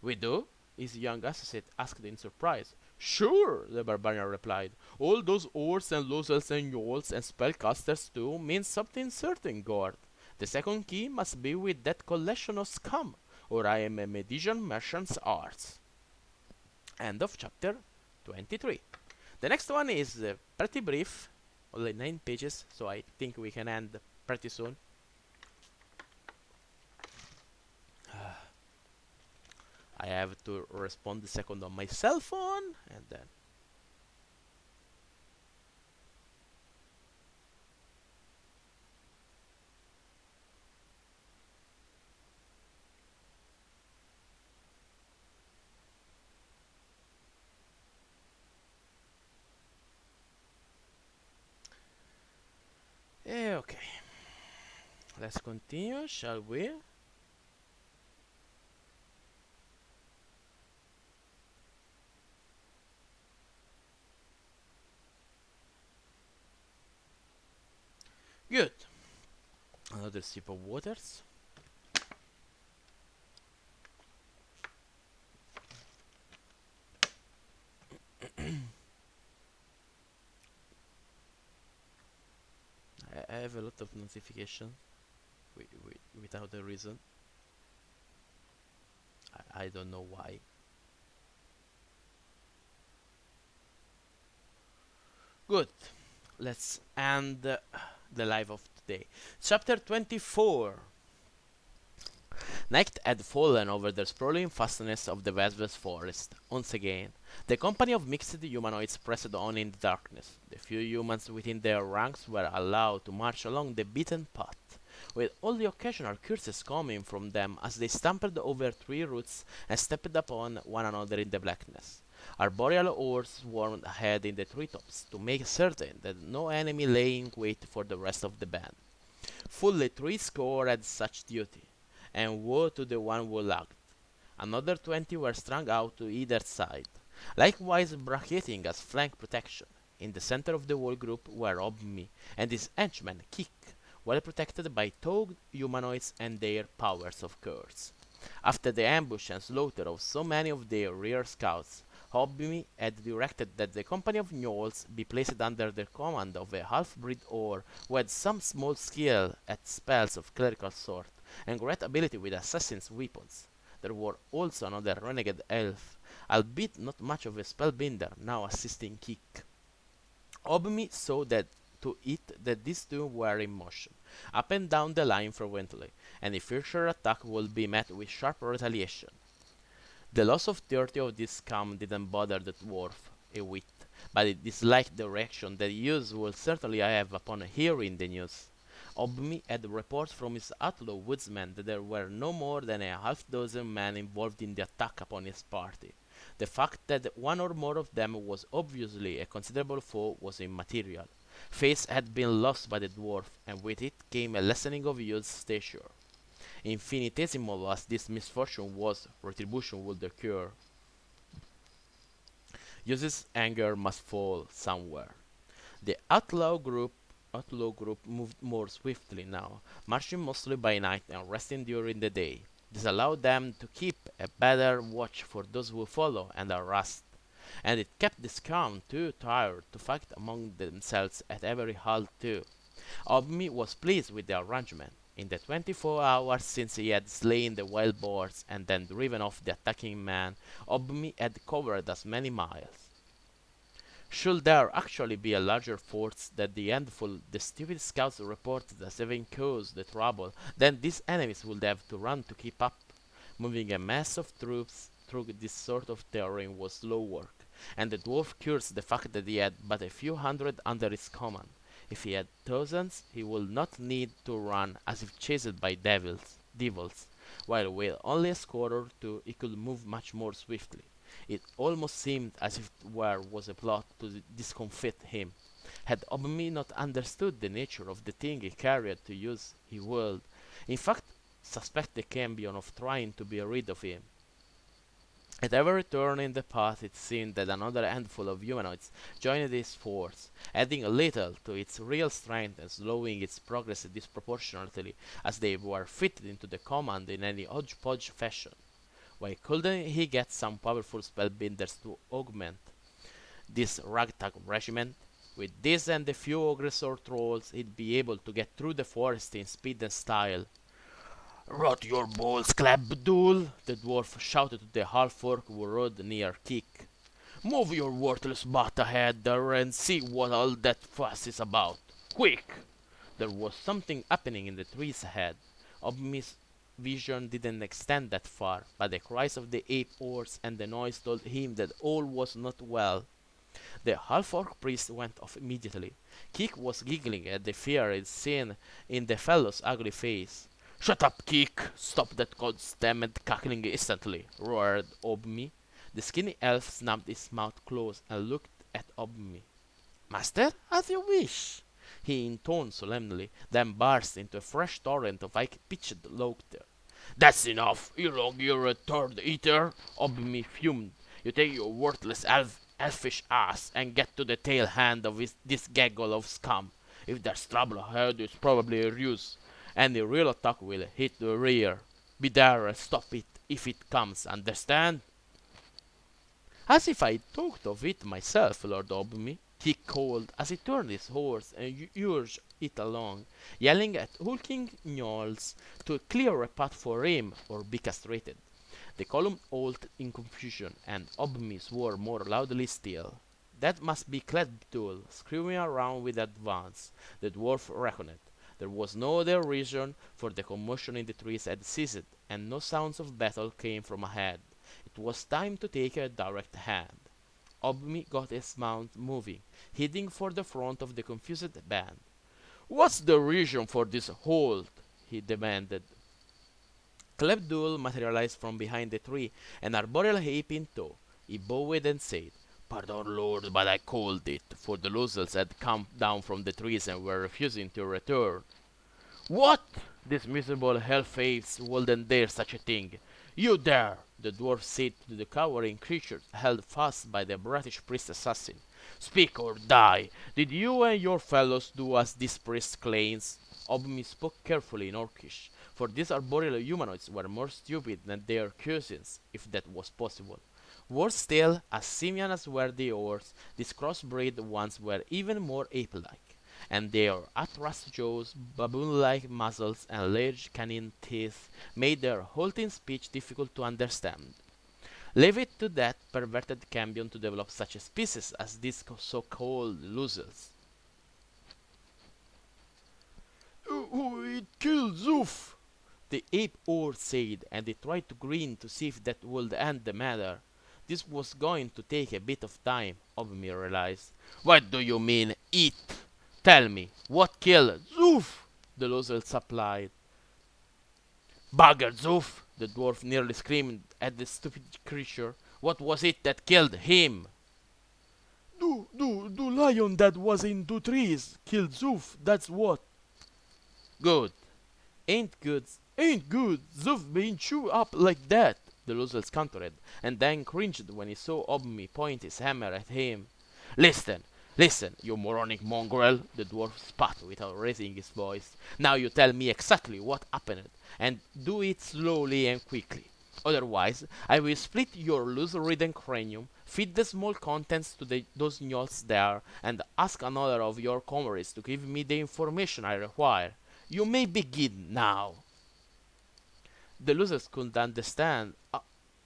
A: "We do?" his young associate asked in surprise. "Sure," the barbarian replied. "All those Orcs and Losels and Gnolls and spellcasters too mean something certain, Gord. The second key must be with that collection of scum, or I am a Medician merchant's arts." End of chapter 23. The next one is pretty brief, only 9 pages, so I think we can end pretty soon. I have to respond the second on my cell phone, and then okay. Let's continue, shall we? Good. Another sip of waters. I have a lot of notifications without a reason. I don't know why. Good. Let's end the live of today. Chapter 24. Night had fallen over the sprawling fastnesses of the vast forest. Once again, the company of mixed humanoids pressed on in the darkness. The few humans within their ranks were allowed to march along the beaten path, with only occasional curses coming from them as they stamped over tree roots and stepped upon one another in the blackness. Arboreal ores swarmed ahead in the treetops to make certain that no enemy lay in wait for the rest of the band. Fully 3 score had such duty, and woe to the one who lagged. Another 20 were strung out to either side, likewise bracketing as flank protection. In the center of the whole group were Obmi and his henchman Keak, well protected by togged humanoids and their powers of curse. After the ambush and slaughter of so many of their rear scouts, Obmi had directed that the company of Gnolls be placed under the command of a half-breed Or who had some small skill at spells of clerical sort, and great ability with assassin's weapons. There were also another renegade elf, albeit not much of a spellbinder, now assisting Keak. Obmi saw that to it that these two were in motion, up and down the line frequently, and a future attack would be met with sharp retaliation. The loss of 30 of this scum didn't bother the dwarf a whit, but he disliked the reaction that youths would certainly have upon hearing the news. Obmi had reports from his outlaw woodsmen that there were no more than a half-dozen men involved in the attack upon his party. The fact that one or more of them was obviously a considerable foe was immaterial. Face had been lost by the dwarf, and with it came a lessening of youth's stature. Infinitesimal as this misfortune was, retribution would occur. Youth's anger must fall somewhere. The outlaw group moved more swiftly now, marching mostly by night and resting during the day. This allowed them to keep a better watch for those who follow and harassed, and it kept the scum too tired to fight among themselves at every halt too. Obmi was pleased with the arrangement. In the 24 hours since he had slain the wild boars and then driven off the attacking man, Obmi had covered as many miles. Should there actually be a larger force than the handful the stupid scouts reported as having caused the trouble, then these enemies would have to run to keep up. Moving a mass of troops through this sort of terrain was slow work, and the dwarf cursed the fact that he had but a few hundred under his command. If he had thousands, he would not need to run as if chased by devils, while with only a score or two he could move much more swiftly. It almost seemed as if there was a plot to discomfit him. Had Obmi not understood the nature of the thing he carried to use, he would, in fact, suspect the Cambion of trying to be rid of him. At every turn in the path it seemed that another handful of humanoids joined his force, adding a little to its real strength and slowing its progress disproportionately as they were fitted into the command in any hodgepodge fashion. Why couldn't he get some powerful spellbinders to augment this ragtag regiment? With this and a few ogres or trolls, he'd be able to get through the forest in speed and style. "Rot your balls, Clapdool!" the dwarf shouted to the half-orc who rode near Keak. "Move your worthless butt ahead there and see what all that fuss is about. Quick!" There was something happening in the trees ahead. Obmi's vision didn't extend that far, but the cries of the ape horse and the noise told him that all was not well. The half-orc priest went off immediately. Keak was giggling at the fear he'd seen in the fellow's ugly face. "Shut up, Keak! Stop that goddamned cackling instantly!" roared Obmi. The skinny elf snapped his mouth closed and looked at Obmi. "Master, as you wish," he intoned solemnly, then burst into a fresh torrent of high-pitched laughter. "That's enough, you long-eared turd-eater!" Obmi fumed. "You take your worthless elfish ass and get to the tail end of this gaggle of scum. If there's trouble ahead, it's probably a ruse. Any real attack will hit the rear. Be there and stop it if it comes, understand?" "As if I talked of it myself, Lord Obmi," he called as he turned his horse and urged it along, yelling at hulking gnolls to clear a path for him or be castrated. The column halted in confusion, and Obmi swore more loudly still. That must be Cledtool screwing around with advance, the dwarf reckoned. There was no other reason, for the commotion in the trees had ceased, and no sounds of battle came from ahead. It was time to take a direct hand. Obmi got his mount moving, heading for the front of the confused band. "What's the reason for this halt?" he demanded. Clebdul materialized from behind the tree, an arboreal ape in tow. He bowed and said, "Pardon, Lord, but I called it," for the losels had come down from the trees and were refusing to return. "What? These miserable hell-faiths wouldn't dare such a thing. You dare!" the dwarf said to the cowering creature held fast by the brutish priest assassin. "Speak or die! Did you and your fellows do as this priest claims?" Obmi spoke carefully in Orcish, for these arboreal humanoids were more stupid than their cousins, if that was possible. Worse still, as simian as were the oars, these crossbred ones were even more ape-like, and their atras jaws, baboon-like muzzles, and large canine teeth made their halting speech difficult to understand. Leave it to that perverted Cambion to develop such a species as these so-called losels. "It killed Zoof!" the ape-or said, and they tried to grin to see if that would end the matter. This was going to take a bit of time, Obmi realized. "What do you mean, eat? Tell me, what killed Zoof?" the losel supplied. "Bugger Zoof!" the dwarf nearly screamed at the stupid creature. "What was it that killed him?" "Do lion that was in two trees killed Zoof, that's what." "Good. Ain't good. Ain't good. Zoof being chewed up like that," the losels countered, and then cringed when he saw Obmi point his hammer at him. Listen, you moronic mongrel," the dwarf spat without raising his voice. "Now you tell me exactly what happened, and do it slowly and quickly. Otherwise, I will split your loose-ridden cranium, feed the small contents to those gnolls there, and ask another of your comrades to give me the information I require. You may begin now." The losers couldn't understand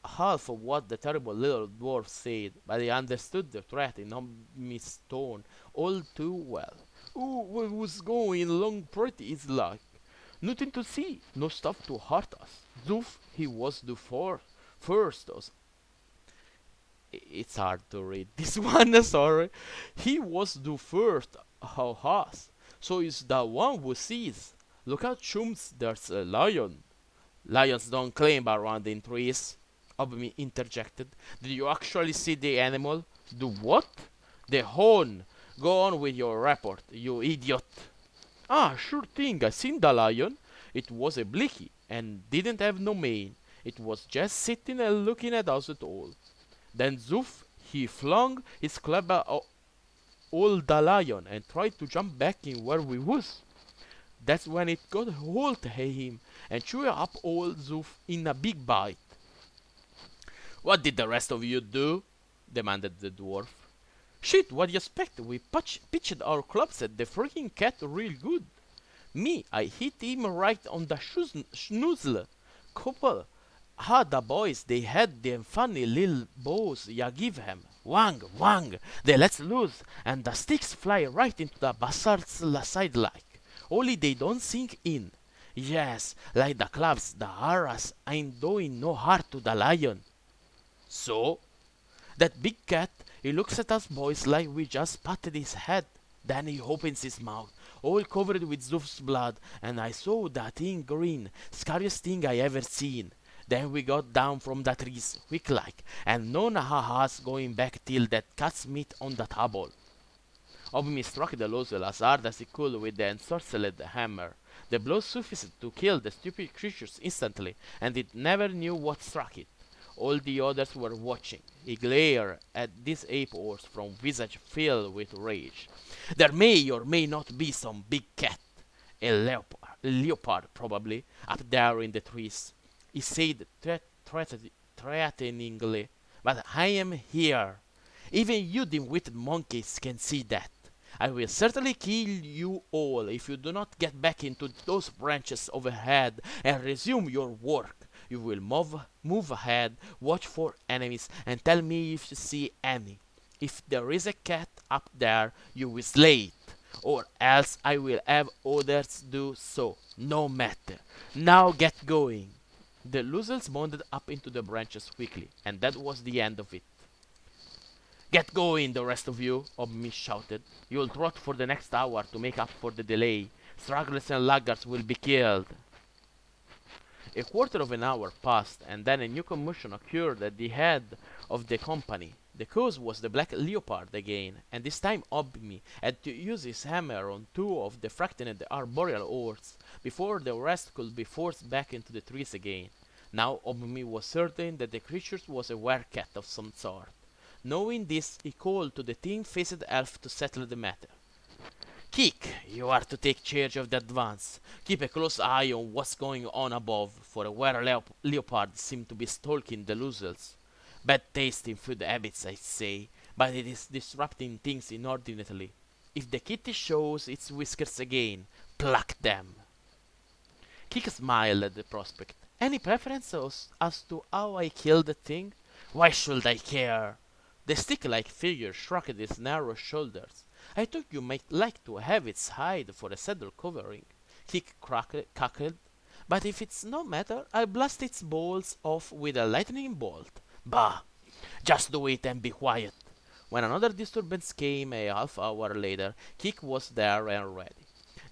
A: half of what the terrible little dwarf said, but he understood the threat in Obmi's tone all too well. Oh, what was going along pretty is like nothing to see, no stuff to hurt us. Zoof, he was the first us. It's hard to read this one, sorry. He was the first of us, so he's the one who sees. Look out, chums, there's a lion. Lions don't climb around in trees, Obmi interjected. Did you actually see the animal? The what? The horn. Go on with your report, you idiot. Ah, sure thing, I seen the lion. It was a blicky and didn't have no mane. It was just sitting and looking at us at all. Then Zoof, he flung his club at all the lion and tried to jump back in where we was. That's when it got hold of him and chewed up all Zoof in a big bite. What did the rest of you do? Demanded the dwarf. Shit, what do you expect? We pitched our clubs at the freaking cat real good. Me, I hit him right on the schnozzle. Couple. Ah, the boys, they had them funny little bows ya give him. Wang, wang, they let loose, and the sticks fly right into the bastard's side like. Only they don't sink in. Yes, like the clubs, the arrows ain't doing no harm to the lion. So? That big cat, he looks at us boys like we just patted his head. Then he opens his mouth, all covered with Zoof's blood, and I saw that thing green, scariest thing I ever seen. Then we got down from the trees, quick like, and none of us going back till that cat's meat on the table. Obmi struck the lozelle as hard as he could with the ensorcelled hammer. The blow sufficed to kill the stupid creatures instantly, and it never knew what struck it. All the others were watching. He glared at this ape horse from visage filled with rage. There may or may not be some big cat, a leopard probably, up there in the trees. He said threateningly, but I am here. Even you dim-witted monkeys can see that. I will certainly kill you all if you do not get back into those branches overhead and resume your work. You will move ahead, watch for enemies, and tell me if you see any. If there is a cat up there, you will slay it, or else I will have others do so, no matter. Now get going. The losels bounded up into the branches quickly, and that was the end of it. Get going, the rest of you, Obmi shouted. You'll trot for the next hour to make up for the delay. Stragglers and laggards will be killed. A quarter of an hour passed, and then a new commotion occurred at the head of the company. The cause was the black leopard again, and this time Obmi had to use his hammer on two of the frightened arboreal horses before the rest could be forced back into the trees again. Now Obmi was certain that the creature was a were-cat of some sort. Knowing this, he called to the thin-faced elf to settle the matter. Keak, you are to take charge of the advance. Keep a close eye on what's going on above, for a were-leopard seems to be stalking the losels. Bad taste in food habits, I say, but it is disrupting things inordinately. If the kitty shows its whiskers again, pluck them. Keak smiled at the prospect. Any preference as to how I kill the thing? Why should I care? The stick-like figure shrugged its narrow shoulders. I thought you might like to have its hide for a saddle covering. Keak cackled. But if it's no matter, I'll blast its balls off with a lightning bolt. Bah! Just do it and be quiet. When another disturbance came a half hour later, Keak was there and ready.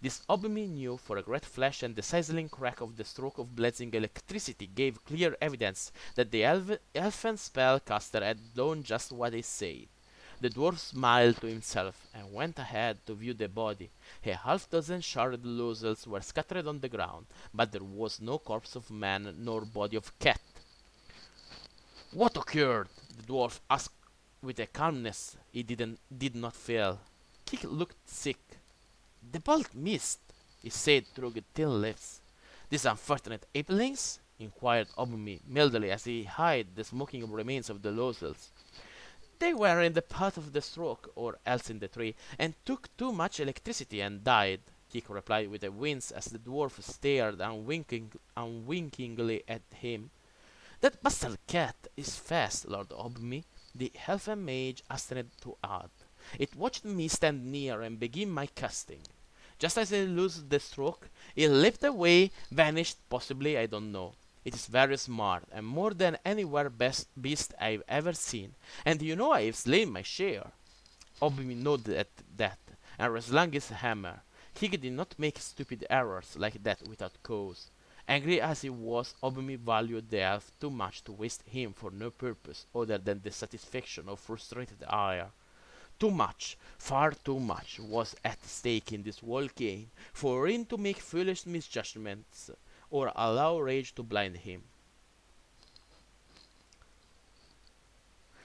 A: This Obmi knew, for a great flash and the sizzling crack of the stroke of blazing electricity gave clear evidence that the elfin spellcaster had done just what he said. The dwarf smiled to himself and went ahead to view the body. A half-dozen charred losels were scattered on the ground, but there was no corpse of man nor body of cat. What occurred? The dwarf asked with a calmness he did not feel. Keak looked sick. The bolt missed, he said through thin lips. These unfortunate apelings? Inquired Obmi mildly as he eyed the smoking remains of the losels. They were in the path of the stroke, or else in the tree, and took too much electricity and died, Keak replied with a wince as the dwarf stared unwinkingly at him. That bastard cat is fast, Lord Obmi, the elfen mage hastened to add. It watched me stand near and begin my casting. Just as I loosed the stroke, it leaped away, vanished, possibly, I don't know. It is very smart, and more than anywhere best beast I've ever seen, and you know I've slain my share. Obmi nodded at that, and reslung his hammer. He did not make stupid errors like that without cause. Angry as he was, Obmi valued the elf too much to waste him for no purpose other than the satisfaction of frustrated ire. Too much, far too much, was at stake in this whole game for him to make foolish misjudgments or allow rage to blind him.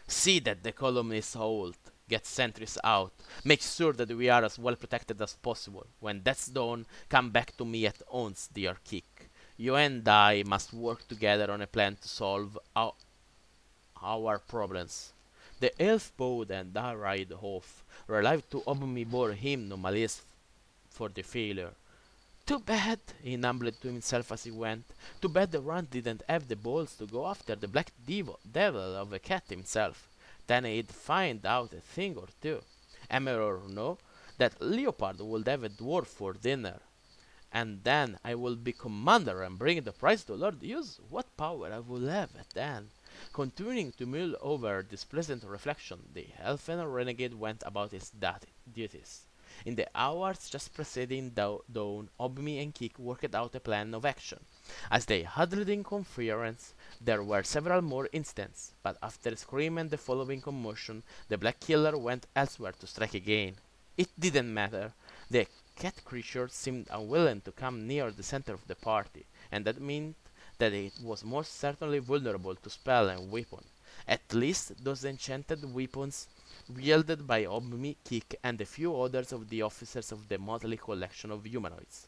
A: See that the columnists hold, get sentries out, make sure that we are as well protected as possible. When that's done, come back to me at once, dear Keak. You and I must work together on a plan to solve our problems. The elf bowed and hurried off, relieved to Obmi bore him no malice for the failure. Too bad, he mumbled to himself as he went. Too bad the runt didn't have the balls to go after the black devil of a cat himself. Then he'd find out a thing or two. Emperor or no, that leopard would have a dwarf for dinner. And then I will be commander and bring the prize to Lord Use. What power I will have then! Continuing to mull over this pleasant reflection, the elfin renegade went about his duties. In the hours just preceding dawn, Obmi and Keak worked out a plan of action. As they huddled in conference, there were several more incidents, but after a scream and the following commotion, the black killer went elsewhere to strike again. It didn't matter. The cat creature seemed unwilling to come near the center of the party, and that meant that it was most certainly vulnerable to spell and weapon. At least those enchanted weapons wielded by Obmi, Keak, and a few others of the officers of the motley collection of humanoids.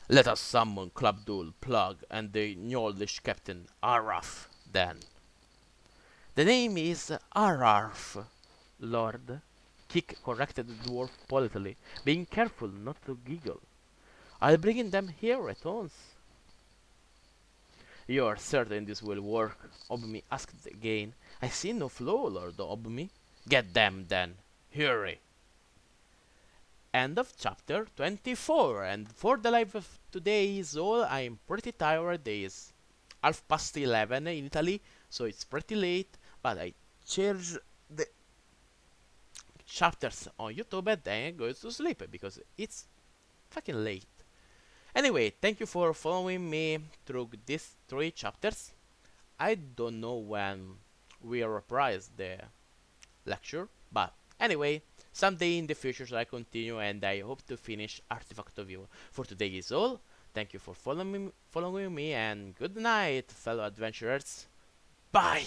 A: Let us summon Clubdul, Plug, and the Gnoldish captain, Araf, then. The name is Ararf, Lord. Keak corrected the dwarf politely, being careful not to giggle. I'll bring them here at once. You are certain this will work? Obmi asked again. I see no flaw, Lord Obmi. Get them, then. Hurry. End of chapter 24. And for the life of today is all. I'm pretty tired. It is 11:30 in Italy, so it's pretty late. But I charge the chapters on YouTube and then I go to sleep because it's fucking late. Anyway, thank you for following me through these 3 chapters. I don't know when we reprise the lecture, but anyway, someday in the future I continue and I hope to finish Artifact of You. For today is all. Thank you for following me and good night, fellow adventurers. Bye!